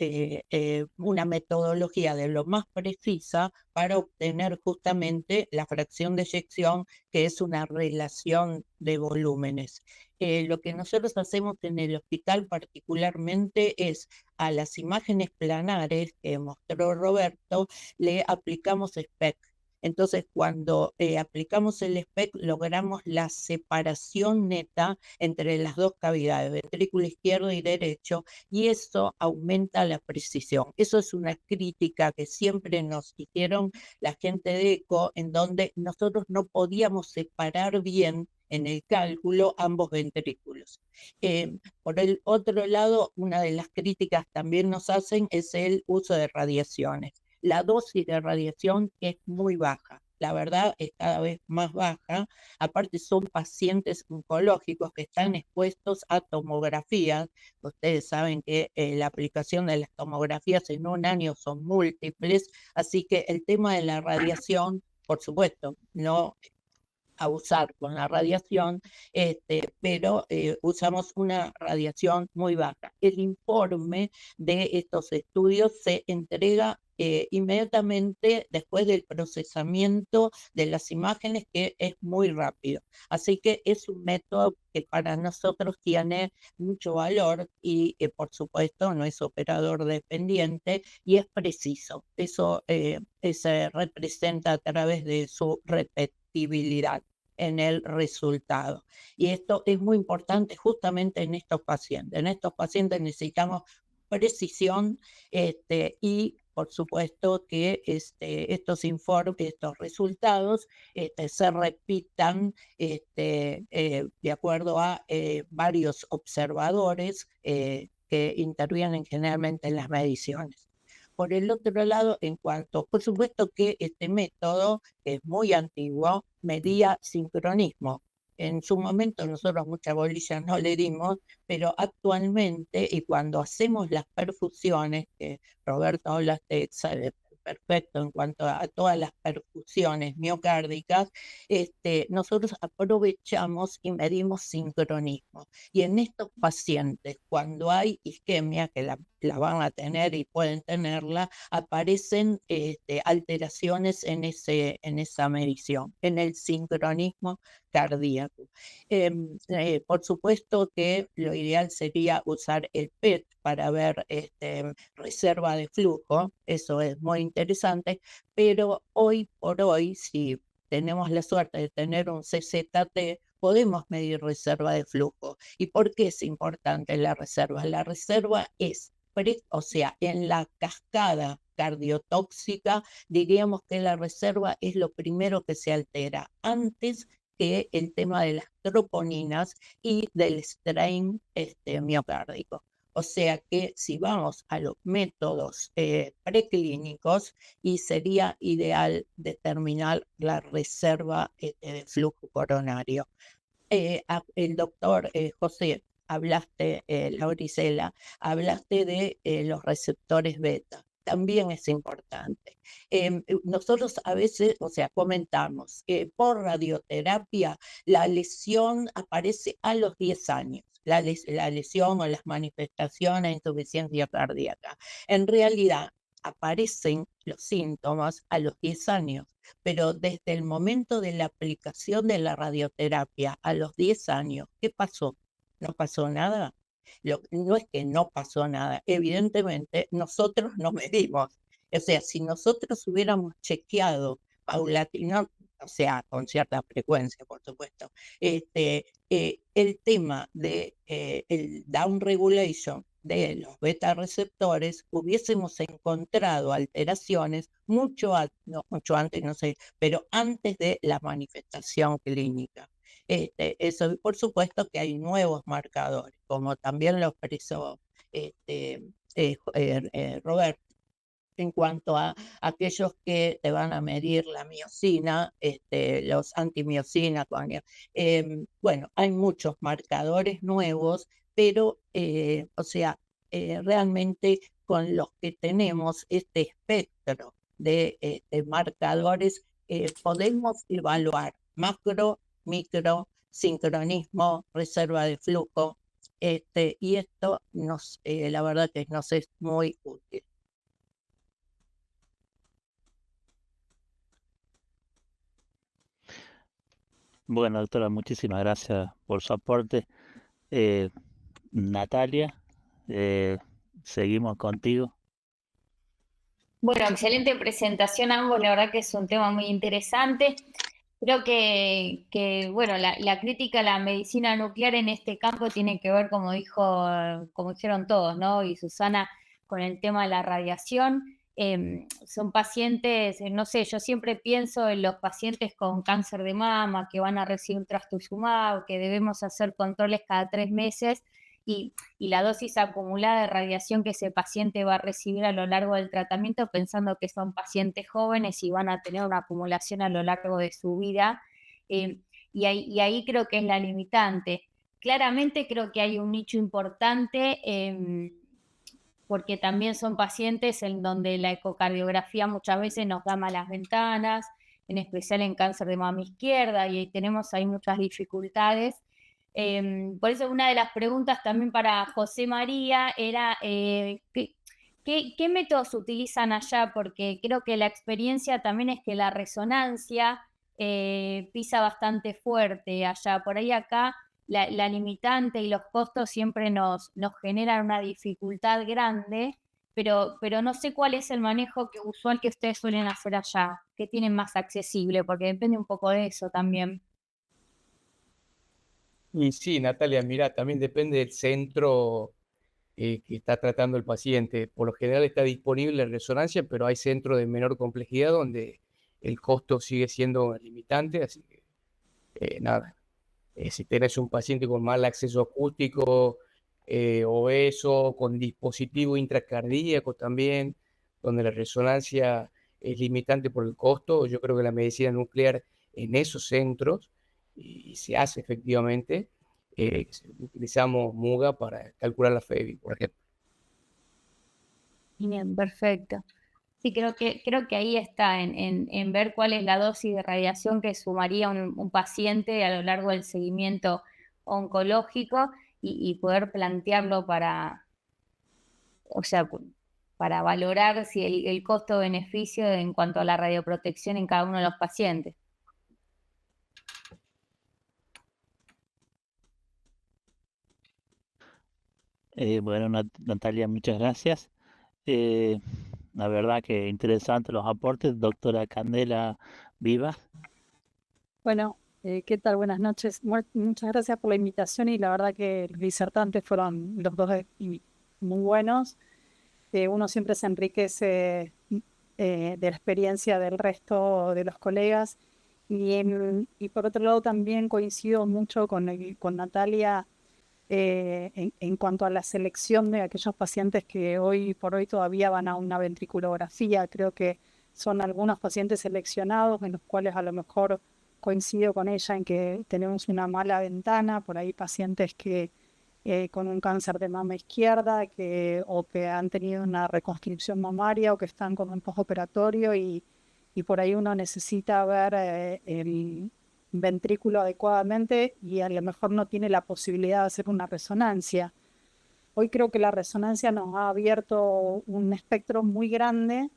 una metodología de lo más precisa para obtener justamente la fracción de eyección, que es una relación de volúmenes. Lo que nosotros hacemos en el hospital particularmente es a las imágenes planares que mostró Roberto, le aplicamos SPEC. Entonces, cuando aplicamos el SPEC, logramos la separación neta entre las dos cavidades, ventrículo izquierdo y derecho, y eso aumenta la precisión. Eso es una crítica que siempre nos hicieron la gente de ECO, en donde nosotros no podíamos separar bien en el cálculo ambos ventrículos. Por el otro lado, una de las críticas también nos hacen es el uso de radiaciones. La dosis de radiación es muy baja, la verdad es cada vez más baja. Aparte son pacientes oncológicos que están expuestos a tomografías. Ustedes saben que la aplicación de las tomografías en un año son múltiples, así que el tema de la radiación, por supuesto, no abusar con la radiación, pero usamos una radiación muy baja. El informe de estos estudios se entrega inmediatamente después del procesamiento de las imágenes, que es muy rápido. Así que es un método que para nosotros tiene mucho valor y por supuesto no es operador dependiente y es preciso. Eso se representa a través de su repetibilidad en el resultado. Y esto es muy importante justamente en estos pacientes. En estos pacientes necesitamos precisión y por supuesto que estos informes, estos resultados se repitan de acuerdo a varios observadores que intervienen generalmente en las mediciones. Por el otro lado, por supuesto que este método, que es muy antiguo, medía sincronismo. En su momento nosotros mucha bolilla no le dimos, pero actualmente, y cuando hacemos las perfusiones, que Roberto hablaste perfecto en cuanto a todas las perfusiones miocárdicas, nosotros aprovechamos y medimos sincronismo. Y en estos pacientes, cuando hay isquemia, que la van a tener y pueden tenerla, aparecen alteraciones en esa medición, en el sincronismo cardíaco. Por supuesto que lo ideal sería usar el PET para ver reserva de flujo, eso es muy interesante, pero hoy por hoy, si tenemos la suerte de tener un CZT, podemos medir reserva de flujo. ¿Y por qué es importante la reserva? La reserva es, o sea, en la cascada cardiotóxica, diríamos que la reserva es lo primero que se altera, antes que el tema de las troponinas y del strain miocárdico. O sea que si vamos a los métodos preclínicos, y sería ideal determinar la reserva de flujo coronario. El doctor José, hablaste, Lauricela, hablaste de los receptores beta. También es importante. Nosotros a veces, o sea, comentamos que por radioterapia la lesión aparece a los 10 años. La lesión o las manifestaciones de insuficiencia cardíaca. En realidad, aparecen los síntomas a los 10 años, pero desde el momento de la aplicación de la radioterapia a los 10 años, ¿qué pasó? ¿No pasó nada? No es que no pasó nada, evidentemente nosotros no medimos. O sea, si nosotros hubiéramos chequeado paulatino, o sea, con cierta frecuencia, por supuesto, el tema de el down regulation de los beta receptores, hubiésemos encontrado alteraciones mucho antes, no sé, pero antes de la manifestación clínica. Eso, por supuesto que hay nuevos marcadores, como también lo expresó Roberto. en cuanto a aquellos que te van a medir la miosina, los antimiosina. Bueno, hay muchos marcadores nuevos, pero, o sea, realmente con los que tenemos este espectro de marcadores, podemos evaluar macro, micro, sincronismo, reserva de flujo, y esto la verdad que nos es muy útil. Bueno, doctora, muchísimas gracias por su aporte. Natalia, seguimos contigo. Bueno, excelente presentación a ambos, la verdad que es un tema muy interesante. Creo que bueno, la crítica a la medicina nuclear en este campo tiene que ver, como dijeron todos, ¿no? Y Susana, con el tema de la radiación. Son pacientes, no sé, yo siempre pienso en los pacientes con cáncer de mama que van a recibir trastuzumab, que debemos hacer controles cada 3 meses y la dosis acumulada de radiación que ese paciente va a recibir a lo largo del tratamiento, pensando que son pacientes jóvenes y van a tener una acumulación a lo largo de su vida. Y ahí creo que es la limitante. Claramente creo que hay un nicho importante, porque también son pacientes en donde la ecocardiografía muchas veces nos da malas ventanas, en especial en cáncer de mama izquierda, y tenemos ahí muchas dificultades. Por eso una de las preguntas también para José María era ¿qué métodos utilizan allá? Porque creo que la experiencia también es que la resonancia pisa bastante fuerte allá. Por ahí acá la limitante y los costos siempre nos generan una dificultad grande, pero no sé cuál es el manejo usual que ustedes suelen hacer allá, que tienen más accesible, porque depende un poco de eso también. Y sí, Natalia, mira, también depende del centro que está tratando el paciente. Por lo general está disponible en resonancia, pero hay centros de menor complejidad donde el costo sigue siendo limitante, así que nada. Si tenés un paciente con mal acceso acústico, obeso, con dispositivo intracardíaco también, donde la resonancia es limitante por el costo, yo creo que la medicina nuclear en esos centros, y se hace efectivamente, utilizamos MUGA para calcular la FEBI, por ejemplo. Bien, perfecto. Sí, creo que ahí está, en ver cuál es la dosis de radiación que sumaría un paciente a lo largo del seguimiento oncológico y poder plantearlo o sea, para valorar si el costo-beneficio en cuanto a la radioprotección en cada uno de los pacientes. Bueno, Natalia, muchas gracias. La verdad que interesantes los aportes. Doctora Candela Vivas. Bueno, ¿qué tal? Buenas noches. Muchas gracias por la invitación y la verdad que los disertantes fueron los dos muy buenos. Uno siempre se enriquece de la experiencia del resto de los colegas y por otro lado también coincido mucho con Natalia en cuanto a la selección de aquellos pacientes que hoy por hoy todavía van a una ventriculografía. Creo que son algunos pacientes seleccionados en los cuales a lo mejor coincido con ella en que tenemos una mala ventana, por ahí pacientes que con un cáncer de mama izquierda o que han tenido una reconstrucción mamaria o que están con un postoperatorio y por ahí uno necesita ver el ventrículo adecuadamente y a lo mejor no tiene la posibilidad de hacer una resonancia. Hoy creo que la resonancia nos ha abierto un espectro muy grande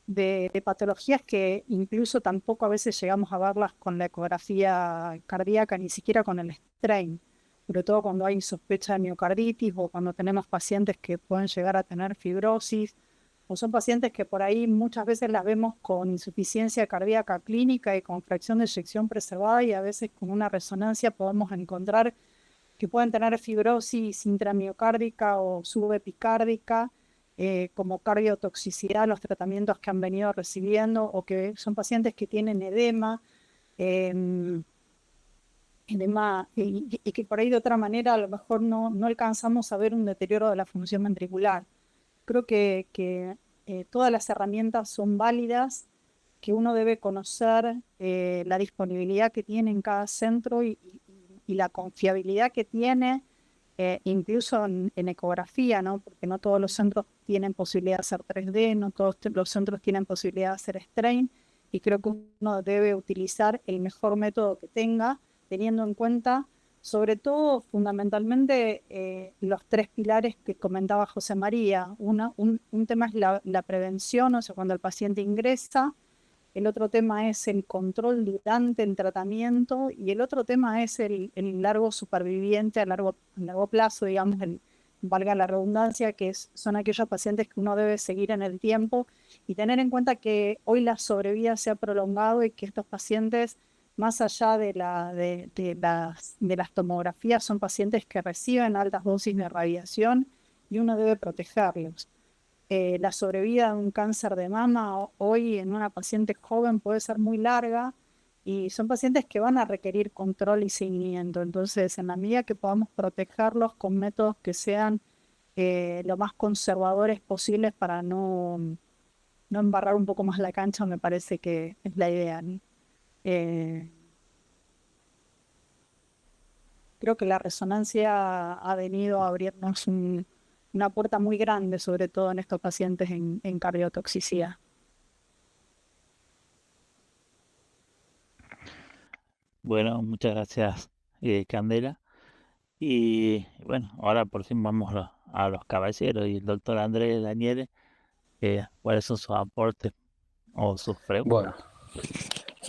de patologías que incluso tampoco a veces llegamos a verlas con la ecografía cardíaca, ni siquiera con el strain, sobre todo cuando hay sospecha de miocarditis o cuando tenemos pacientes que pueden llegar a tener fibrosis, o son pacientes que por ahí muchas veces las vemos con insuficiencia cardíaca clínica y con fracción de eyección preservada y a veces con una resonancia podemos encontrar que pueden tener fibrosis intramiocárdica o subepicárdica, como cardiotoxicidad, los tratamientos que han venido recibiendo, o que son pacientes que tienen edema, y que por ahí de otra manera a lo mejor no alcanzamos a ver un deterioro de la función ventricular. Creo que todas las herramientas son válidas, que uno debe conocer la disponibilidad que tiene en cada centro y la confiabilidad que tiene, incluso en ecografía, ¿no? Porque no todos los centros tienen posibilidad de hacer 3D, no todos los centros tienen posibilidad de hacer strain, y creo que uno debe utilizar el mejor método que tenga, teniendo en cuenta, sobre todo, fundamentalmente, los 3 pilares que comentaba José María. Un tema es la prevención, o sea, cuando el paciente ingresa. El otro tema es el control durante el tratamiento, y el otro tema es el largo superviviente a largo plazo, digamos, valga la redundancia, que son aquellos pacientes que uno debe seguir en el tiempo y tener en cuenta que hoy la sobrevida se ha prolongado y que estos pacientes, más allá de las tomografías, son pacientes que reciben altas dosis de radiación y uno debe protegerlos. La sobrevida de un cáncer de mama hoy en una paciente joven puede ser muy larga, y son pacientes que van a requerir control y seguimiento. Entonces, en la medida que podamos protegerlos con métodos que sean lo más conservadores posibles para no embarrar un poco más la cancha, me parece que es la idea, ¿no? Creo que la resonancia ha venido a abrirnos una puerta muy grande, sobre todo en estos pacientes en cardiotoxicidad. Bueno, muchas gracias, Candela. Y bueno, ahora por fin vamos a los caballeros y el doctor Andrés Daniele, ¿cuáles son sus aportes o sus preguntas?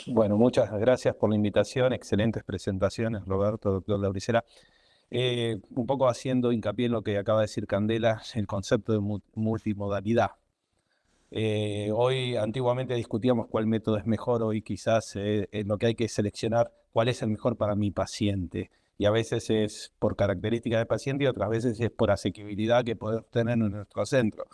Bueno, muchas gracias por la invitación, excelentes presentaciones, Roberto, doctor Lauricela. Un poco haciendo hincapié en lo que acaba de decir Candela, el concepto de multimodalidad. Antiguamente discutíamos cuál método es mejor, hoy quizás lo que hay que seleccionar cuál es el mejor para mi paciente. Y a veces es por características del paciente y otras veces es por asequibilidad que podemos tener en nuestro centro.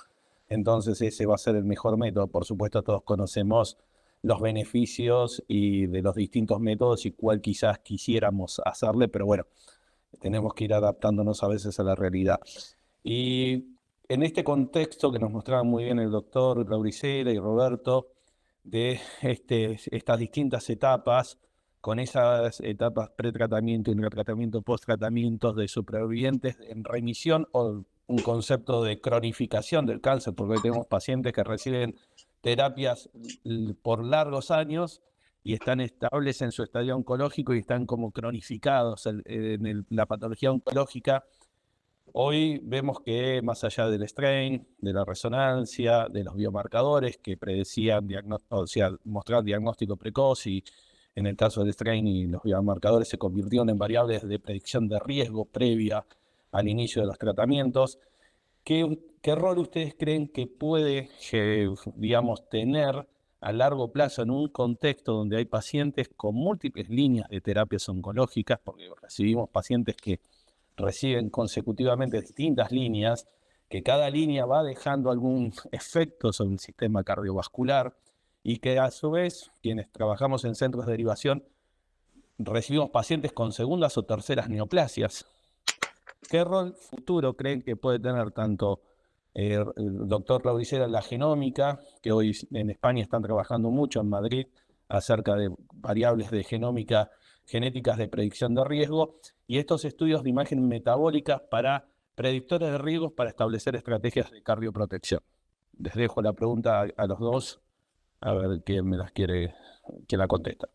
Entonces ese va a ser el mejor método. Por supuesto, todos conocemos los beneficios y de los distintos métodos y cuál quizás quisiéramos hacerle, pero bueno, tenemos que ir adaptándonos a veces a la realidad. Y en este contexto que nos mostraban muy bien el doctor Lauricela y Roberto, de estas distintas etapas, con esas etapas pretratamiento, intratratamiento, posttratamiento de supervivientes en remisión o un concepto de cronificación del cáncer, porque hoy tenemos pacientes que reciben terapias por largos años y están estables en su estadio oncológico y están como cronificados en la patología oncológica. Hoy vemos que más allá del strain, de la resonancia, de los biomarcadores que predecían, mostraban diagnóstico precoz, y en el caso del strain y los biomarcadores se convirtieron en variables de predicción de riesgo previa al inicio de los tratamientos. ¿Qué rol ustedes creen que puede, digamos, tener a largo plazo en un contexto donde hay pacientes con múltiples líneas de terapias oncológicas? Porque recibimos pacientes que reciben consecutivamente distintas líneas, que cada línea va dejando algún efecto sobre el sistema cardiovascular y que a su vez, quienes trabajamos en centros de derivación, recibimos pacientes con segundas o terceras neoplasias. ¿Qué rol futuro creen que puede tener tanto el doctor Lauricela en la genómica, que hoy en España están trabajando mucho en Madrid acerca de variables de genómica, genéticas de predicción de riesgo, y estos estudios de imagen metabólica para predictores de riesgos para establecer estrategias de cardioprotección? Les dejo la pregunta a los dos, a ver quién la contesta.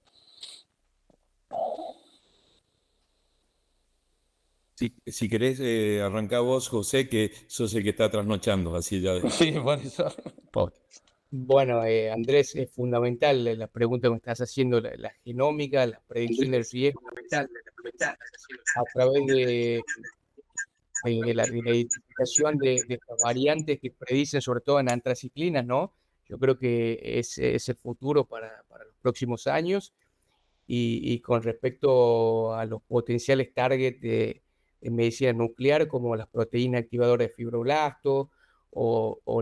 Si querés, arrancá vos, José, que sos el que está trasnochando, así ya. Sí, por eso. Bueno, Andrés, es fundamental la pregunta que me estás haciendo, la genómica, la predicción del riesgo, a través de la identificación de estas variantes que predicen, sobre todo en antraciclinas, ¿no? Yo creo que es el futuro para los próximos años. Y con respecto a los potenciales targets de medicina nuclear, como las proteínas activadoras de fibroblastos o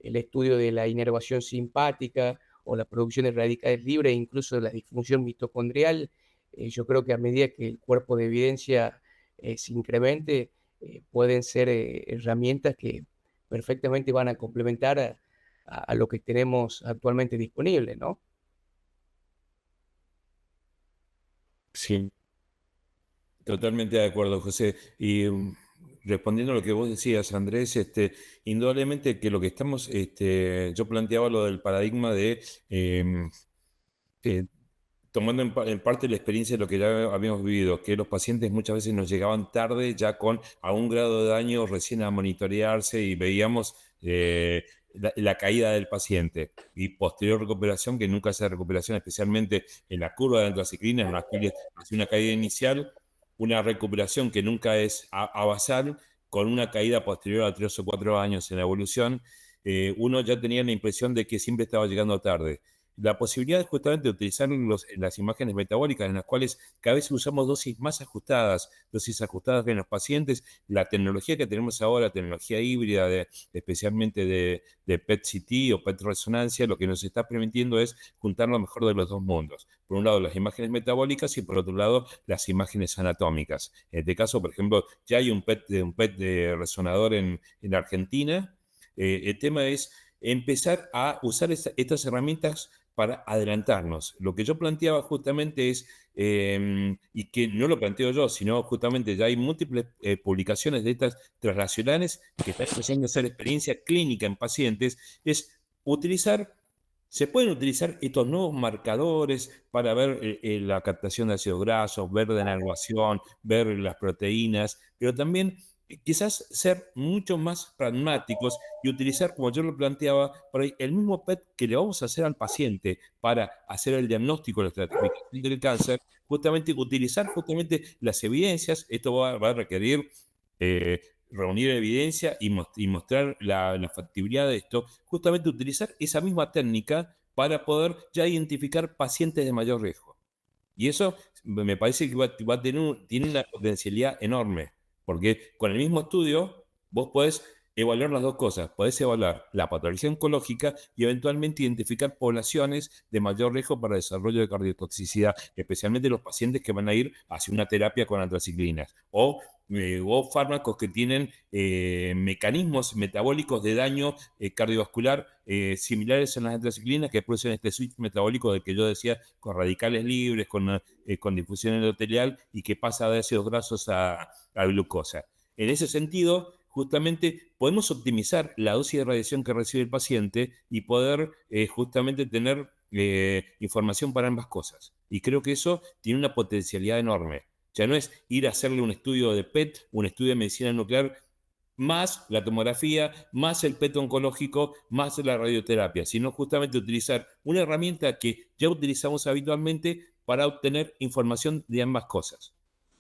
el estudio de la inervación simpática o la producción de radicales libres, incluso de la disfunción mitocondrial, yo creo que a medida que el cuerpo de evidencia se incremente, pueden ser herramientas que perfectamente van a complementar a lo que tenemos actualmente disponible, ¿no? Sí, totalmente de acuerdo, José. Y respondiendo a lo que vos decías, Andrés, indudablemente que lo que estamos, yo planteaba lo del paradigma de eh, tomando en parte la experiencia de lo que ya habíamos vivido, que los pacientes muchas veces nos llegaban tarde, ya con a un grado de daño recién a monitorearse y veíamos la caída del paciente y posterior recuperación, que nunca hace recuperación, especialmente en la curva de antraciclina, en la que hace una caída inicial, una recuperación que nunca es basal, con una caída posterior a 3 o 4 años en la evolución. Uno ya tenía la impresión de que siempre estaba llegando tarde. La posibilidad justamente de utilizar las imágenes metabólicas en las cuales cada vez usamos dosis más ajustadas, dosis ajustadas en los pacientes, la tecnología que tenemos ahora, tecnología híbrida, especialmente de PET-CT o PET-resonancia, lo que nos está permitiendo es juntar lo mejor de los dos mundos. Por un lado, las imágenes metabólicas y por otro lado, las imágenes anatómicas. En este caso, por ejemplo, ya hay un PET de resonador en Argentina. El tema es empezar a usar estas herramientas para adelantarnos. Lo que yo planteaba justamente es, y que no lo planteo yo, sino justamente ya hay múltiples publicaciones de estas translacionales que están empezando a hacer experiencia clínica en pacientes, es se pueden utilizar estos nuevos marcadores para ver la captación de ácidos grasos, ver la denervación, ver las proteínas, pero también quizás ser mucho más pragmáticos y utilizar, como yo lo planteaba, por ahí el mismo PET que le vamos a hacer al paciente para hacer el diagnóstico de la estratificación del cáncer, justamente utilizar justamente las evidencias. Esto va a requerir reunir evidencia y mostrar la factibilidad de esto, justamente utilizar esa misma técnica para poder ya identificar pacientes de mayor riesgo. Y eso me parece que va a tener tiene una potencialidad enorme. Porque con el mismo estudio vos podés evaluar las dos cosas. Podés evaluar la patología oncológica y eventualmente identificar poblaciones de mayor riesgo para el desarrollo de cardiotoxicidad, especialmente los pacientes que van a ir hacia una terapia con antraciclinas. O fármacos que tienen mecanismos metabólicos de daño cardiovascular similares a las antraciclinas, que producen este switch metabólico del que yo decía, con radicales libres, con difusión endotelial y que pasa de ácidos grasos a glucosa. En ese sentido, justamente podemos optimizar la dosis de radiación que recibe el paciente y poder justamente tener información para ambas cosas. Y creo que eso tiene una potencialidad enorme. Ya no es ir a hacerle un estudio de PET, un estudio de medicina nuclear, más la tomografía, más el PET oncológico, más la radioterapia, sino justamente utilizar una herramienta que ya utilizamos habitualmente para obtener información de ambas cosas.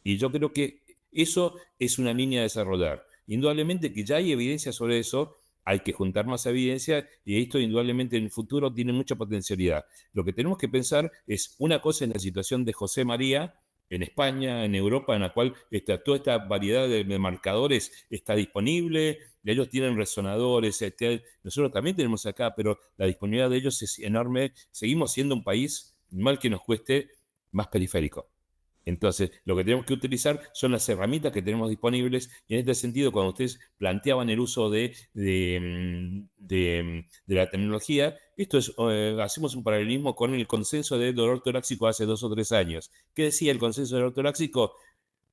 Y yo creo que eso es una línea a desarrollar. Indudablemente que ya hay evidencia sobre eso, hay que juntar más evidencia y esto indudablemente en el futuro tiene mucha potencialidad. Lo que tenemos que pensar es una cosa en la situación de José María, en España, en Europa, en la cual toda esta variedad de marcadores está disponible, ellos tienen resonadores, nosotros también tenemos acá, pero la disponibilidad de ellos es enorme. Seguimos siendo un país, mal que nos cueste, más periférico. Entonces, lo que tenemos que utilizar son las herramientas que tenemos disponibles y en este sentido, cuando ustedes planteaban el uso de la tecnología, esto es, hacemos un paralelismo con el consenso de dolor torácico hace 2 o 3 años. ¿Qué decía el consenso de dolor torácico?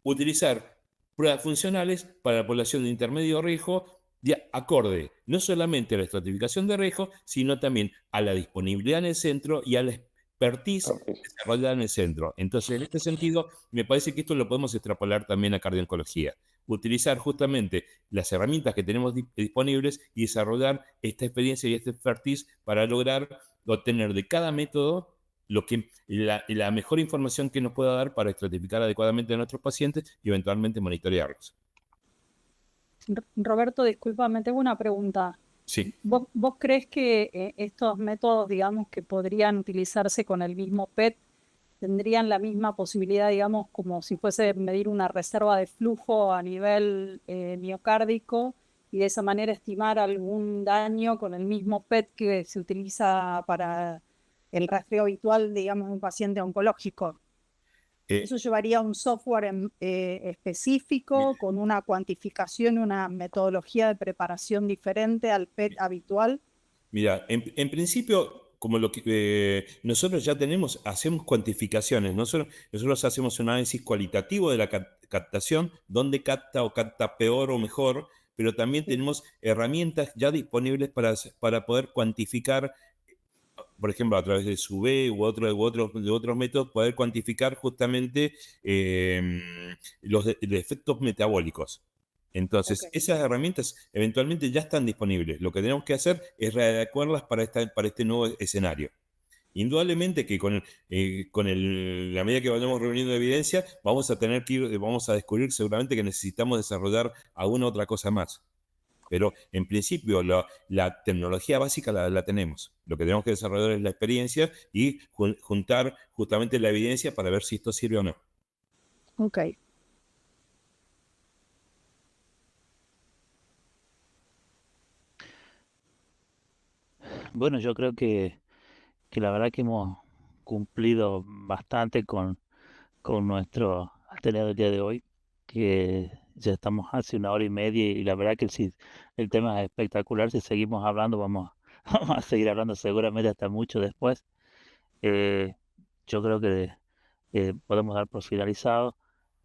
Utilizar pruebas funcionales para la población de intermedio riesgo, acorde no solamente a la estratificación de riesgo, sino también a la disponibilidad en el centro y a la expertise desarrollada en el centro. Entonces, en este sentido, me parece que esto lo podemos extrapolar también a cardiooncología. Utilizar justamente las herramientas que tenemos disponibles y desarrollar esta experiencia y esta expertise para lograr obtener de cada método la mejor información que nos pueda dar para estratificar adecuadamente a nuestros pacientes y eventualmente monitorearlos. Roberto, discúlpame, tengo una pregunta. Sí. ¿Vos crees que estos métodos, digamos, que podrían utilizarse con el mismo PET, tendrían la misma posibilidad, digamos, como si fuese medir una reserva de flujo a nivel miocárdico y de esa manera estimar algún daño con el mismo PET que se utiliza para el rastreo habitual, digamos, de un paciente oncológico? ¿Eso llevaría a un software específico, con una cuantificación, una metodología de preparación diferente al PET habitual? Mira, en principio, como lo que nosotros ya hacemos cuantificaciones. Nosotros hacemos un análisis cualitativo de la captación, dónde capta o capta peor o mejor, pero también tenemos herramientas ya disponibles para poder cuantificar, por ejemplo, a través de SUBE u otros métodos, poder cuantificar justamente los efectos metabólicos. Entonces, Ok. esas herramientas eventualmente ya están disponibles. Lo que tenemos que hacer es readecuarlas para este nuevo escenario. Indudablemente que la medida que vayamos reuniendo evidencia, vamos a descubrir seguramente que necesitamos desarrollar alguna otra cosa más. Pero en principio la tecnología básica la tenemos. Lo que tenemos que desarrollar es la experiencia y juntar justamente la evidencia para ver si esto sirve o no. Ok. Bueno, yo creo que la verdad que hemos cumplido bastante con nuestro Ateneo del día de hoy, que ya estamos hace 1 hora y media y la verdad que el tema es espectacular. Si seguimos hablando, vamos a seguir hablando seguramente hasta mucho después. Eh, yo creo que podemos dar por finalizado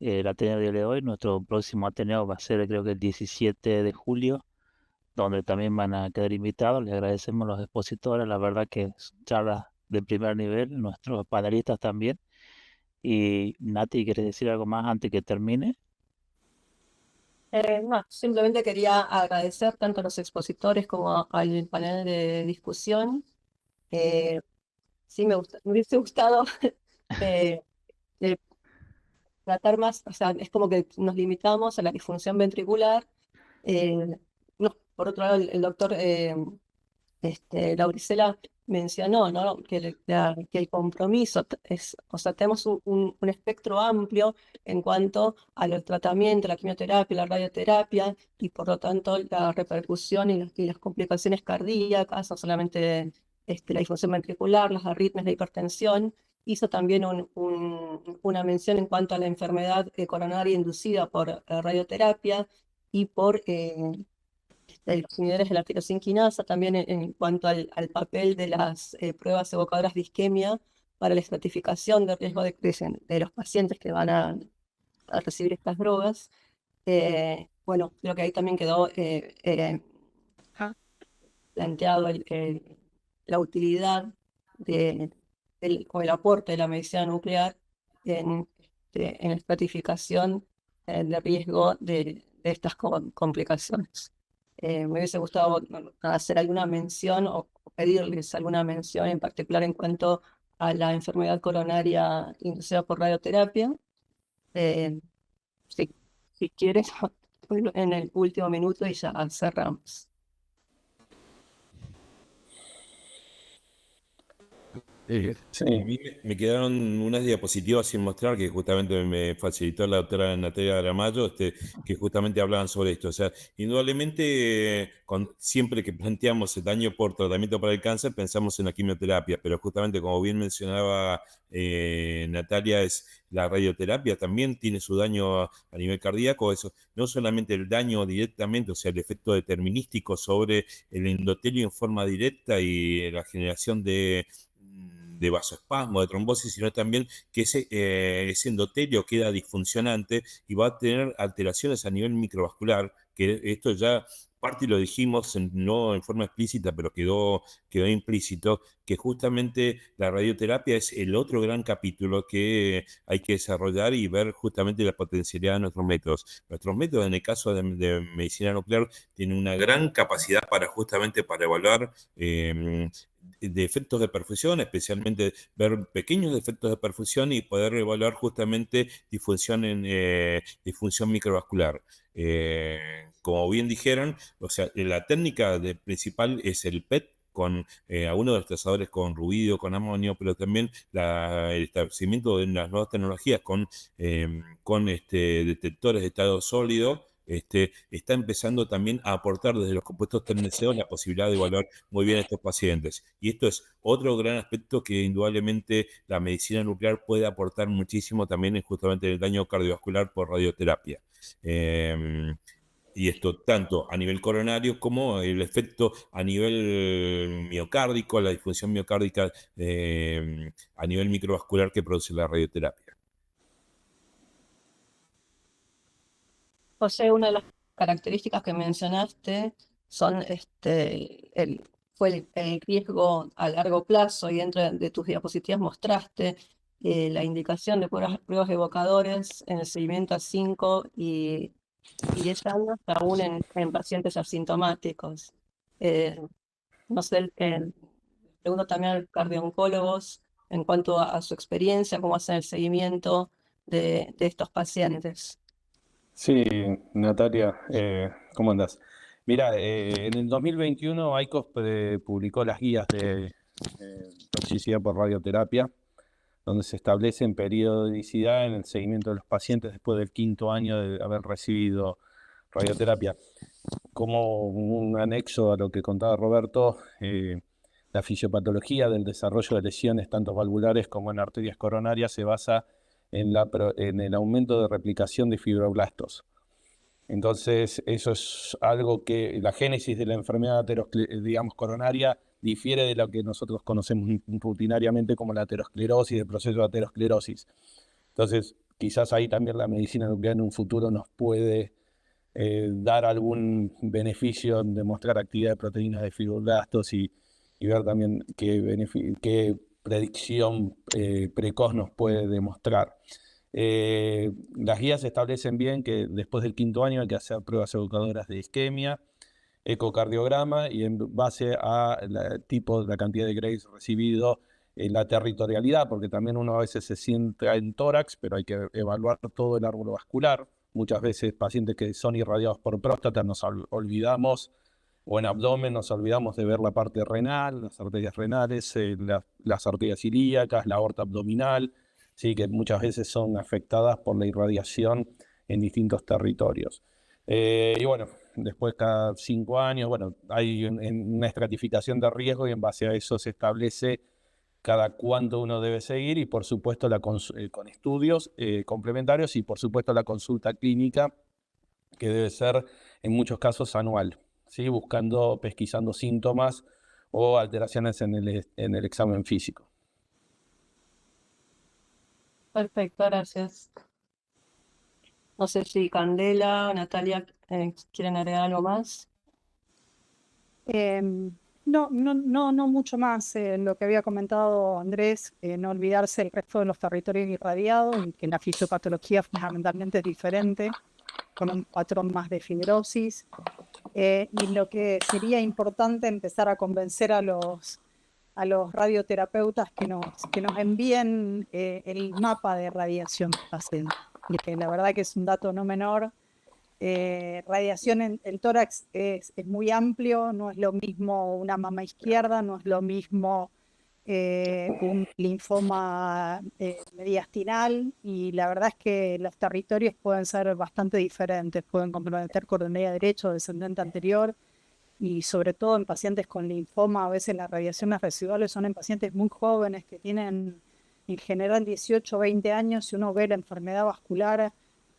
el Ateneo del día de hoy. Nuestro próximo Ateneo va a ser, creo que el 17 de julio, donde también van a quedar invitados. Les agradecemos a los expositores, la verdad que charlas de primer nivel, nuestros panelistas también. Y Nati, ¿quieres decir algo más antes que termine? No, simplemente quería agradecer tanto a los expositores como al panel de discusión. Sí, me hubiese gustado eh, eh, tratar más, o sea, es como que nos limitamos a la disfunción ventricular. No, por otro lado, el doctor Lauricela mencionó, ¿no? Que el compromiso es, o sea, tenemos un espectro amplio en cuanto a los tratamientos, la quimioterapia, la radioterapia, y por lo tanto la repercusión y las complicaciones cardíacas, no solamente la disfunción ventricular, las arritmias, la hipertensión. Hizo también una mención en cuanto a la enfermedad coronaria inducida por radioterapia y por los inhibidores de la tirosinquinasa, también en cuanto al papel de las pruebas evocadoras de isquemia para la estratificación de riesgo de los pacientes que van a recibir estas drogas. Bueno, creo que ahí también quedó planteado la utilidad o el aporte de la medicina nuclear en la estratificación de riesgo de estas complicaciones. Me hubiese gustado hacer alguna mención o pedirles alguna mención en particular en cuanto a la enfermedad coronaria inducida por radioterapia. Si quieres, en el último minuto y ya cerramos. Sí. A mí me quedaron unas diapositivas sin mostrar que justamente me facilitó la doctora Natalia Aramayo, que justamente hablaban sobre esto. O sea, indudablemente, siempre que planteamos el daño por tratamiento para el cáncer, pensamos en la quimioterapia, pero justamente como bien mencionaba Natalia, la radioterapia también tiene su daño a nivel cardíaco. Eso, no solamente el daño directamente, o sea, el efecto determinístico sobre el endotelio en forma directa y la generación de vasoespasmo, de trombosis, sino también que ese endotelio queda disfuncionante y va a tener alteraciones a nivel microvascular, que esto ya parte y lo dijimos no en forma explícita, pero quedó implícito, que justamente la radioterapia es el otro gran capítulo que hay que desarrollar y ver justamente la potencialidad de nuestros métodos. Nuestros métodos, en el caso de medicina nuclear, tienen una gran capacidad justamente para evaluar de efectos de perfusión, especialmente ver pequeños defectos de perfusión y poder evaluar justamente disfunción microvascular. Como bien dijeron, o sea, la técnica principal es el PET con algunos de los trazadores con ruido, con amonio, pero también el establecimiento de las nuevas tecnologías con detectores de estado sólido, está empezando también a aportar desde los compuestos TERN-CO la posibilidad de evaluar muy bien a estos pacientes. Y esto es otro gran aspecto que indudablemente la medicina nuclear puede aportar muchísimo también justamente en el daño cardiovascular por radioterapia. Y esto tanto a nivel coronario como el efecto a nivel miocárdico, la disfunción miocárdica a nivel microvascular que produce la radioterapia. José, una de las características que mencionaste son el riesgo a largo plazo, y dentro de tus diapositivas mostraste la indicación de pruebas evocadores en el seguimiento a 5 y 10 años, aún en pacientes asintomáticos. No sé, pregunto también a los cardiooncólogos en cuanto a su experiencia, cómo hacen el seguimiento de estos pacientes. Sí, Natalia, ¿cómo andás? Mira, en el 2021 ICOS publicó las guías de toxicidad por radioterapia, donde se establecen periodicidad en el seguimiento de los pacientes después del 5.º año de haber recibido radioterapia. Como un anexo a lo que contaba Roberto, la fisiopatología del desarrollo de lesiones tanto valvulares como en arterias coronarias se basa en el aumento de replicación de fibroblastos. Entonces, eso es algo que la génesis de la enfermedad digamos, coronaria difiere de lo que nosotros conocemos rutinariamente como la aterosclerosis, el proceso de aterosclerosis. Entonces, quizás ahí también la medicina nuclear en un futuro nos puede dar algún beneficio en demostrar actividad de proteínas de fibroblastos y ver también qué predicción precoz nos puede demostrar. Las guías establecen bien que después del 5.º año hay que hacer pruebas evocadoras de isquemia, ecocardiograma, y en base a la cantidad de Graves recibido, la territorialidad, porque también uno a veces se sienta en tórax, pero hay que evaluar todo el árbol vascular. Muchas veces pacientes que son irradiados por próstata nos olvidamos, o en abdomen nos olvidamos de ver la parte renal, las arterias renales, las arterias ilíacas, la aorta abdominal, ¿sí? Que muchas veces son afectadas por la irradiación en distintos territorios. Y bueno, después cada 5 años, bueno, hay una estratificación de riesgo y en base a eso se establece cada cuánto uno debe seguir y por supuesto con estudios complementarios y por supuesto la consulta clínica que debe ser en muchos casos anual, ¿sí? Pesquisando síntomas o alteraciones en el examen físico. Perfecto, gracias. No sé si Candela o Natalia quieren agregar algo más. No mucho más. Lo que había comentado Andrés, no olvidarse el resto de los territorios irradiados y que la fisiopatología fundamentalmente es diferente, con un patrón más de fibrosis. Y lo que sería importante empezar a convencer a los radioterapeutas que nos envíen el mapa de radiación paciente, y que la verdad que es un dato no menor. Radiación en el tórax es muy amplio, no es lo mismo una mama izquierda, no es lo mismo un linfoma mediastinal, y la verdad es que los territorios pueden ser bastante diferentes, pueden comprometer coronaria derecha o descendente anterior, y sobre todo en pacientes con linfoma. A veces las radiaciones residuales son en pacientes muy jóvenes que tienen en general 18 o 20 años, y uno ve la enfermedad vascular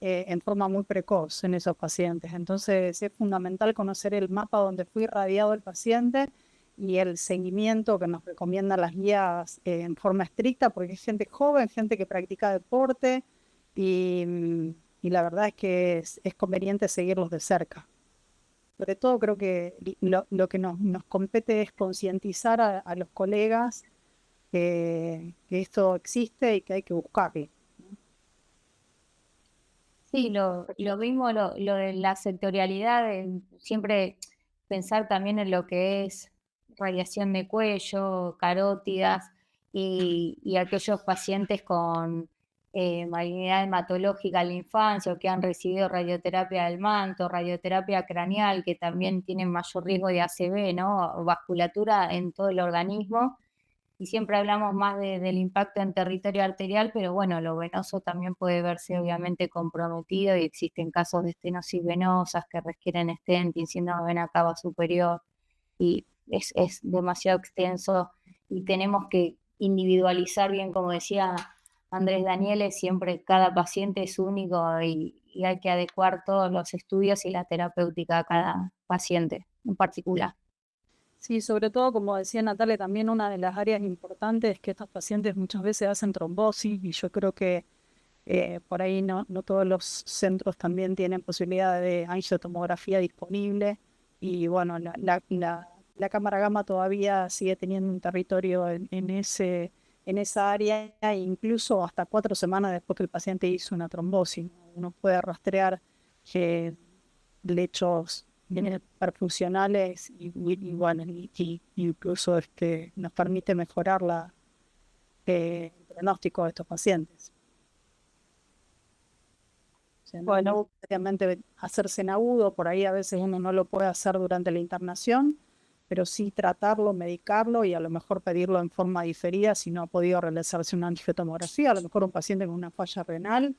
en forma muy precoz en esos pacientes. Entonces es fundamental conocer el mapa donde fue irradiado el paciente y el seguimiento que nos recomiendan las guías en forma estricta, porque hay gente joven, gente que practica deporte, y la verdad es que es conveniente seguirlos de cerca. Sobre todo creo que lo que nos compete es concientizar a los colegas que esto existe y que hay que buscarlo. Sí, lo mismo, lo de la sectorialidad, siempre pensar también en lo que es radiación de cuello, carótidas y aquellos pacientes con malignidad hematológica en la infancia o que han recibido radioterapia del manto, radioterapia craneal, que también tienen mayor riesgo de ACV, ¿no? O vasculatura en todo el organismo. y siempre hablamos más del impacto en territorio arterial, pero bueno, lo venoso también puede verse obviamente comprometido y existen casos de estenosis venosas que requieren stenting, síndrome de vena cava superior, y es demasiado extenso y tenemos que individualizar bien, como decía Andrés Daniele, siempre cada paciente es único y hay que adecuar todos los estudios y la terapéutica a cada paciente en particular. Sí, sobre todo, como decía Natalia, también una de las áreas importantes es que estos pacientes muchas veces hacen trombosis y yo creo que por ahí no todos los centros también tienen posibilidad de angiotomografía disponible y bueno, la cámara gamma todavía sigue teniendo un territorio en esa área, e incluso hasta 4 semanas después que el paciente hizo una trombosis. Uno puede rastrear lechos perfuncionales y bueno, y incluso nos permite mejorar el pronóstico de estos pacientes. O sea, no Bueno, necesariamente hacerse en agudo, por ahí a veces uno no lo puede hacer durante la internación, pero sí tratarlo, medicarlo y a lo mejor pedirlo en forma diferida si no ha podido realizarse una angiotomografía, a lo mejor un paciente con una falla renal,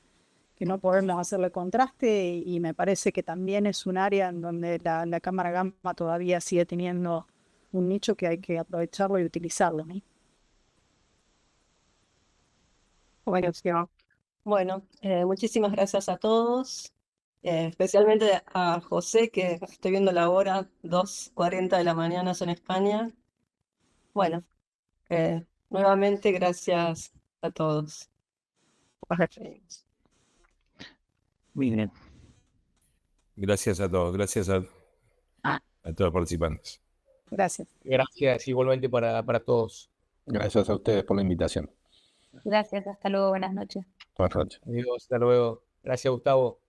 que no podemos hacerle contraste y me parece que también es un área en donde la cámara gamma todavía sigue teniendo un nicho que hay que aprovecharlo y utilizarlo, ¿no? buenísimo. Bueno, muchísimas gracias a todos, especialmente a José, que estoy viendo la hora, 2:40 de la mañana en España. Bueno, nuevamente gracias a todos. Nos despedimos. Muy bien. Gracias a todos, gracias a todos los participantes. Gracias. Gracias igualmente para todos. Gracias a ustedes por la invitación. Gracias, hasta luego, buenas noches. Buenas noches. Adiós, hasta luego. Gracias, Gustavo.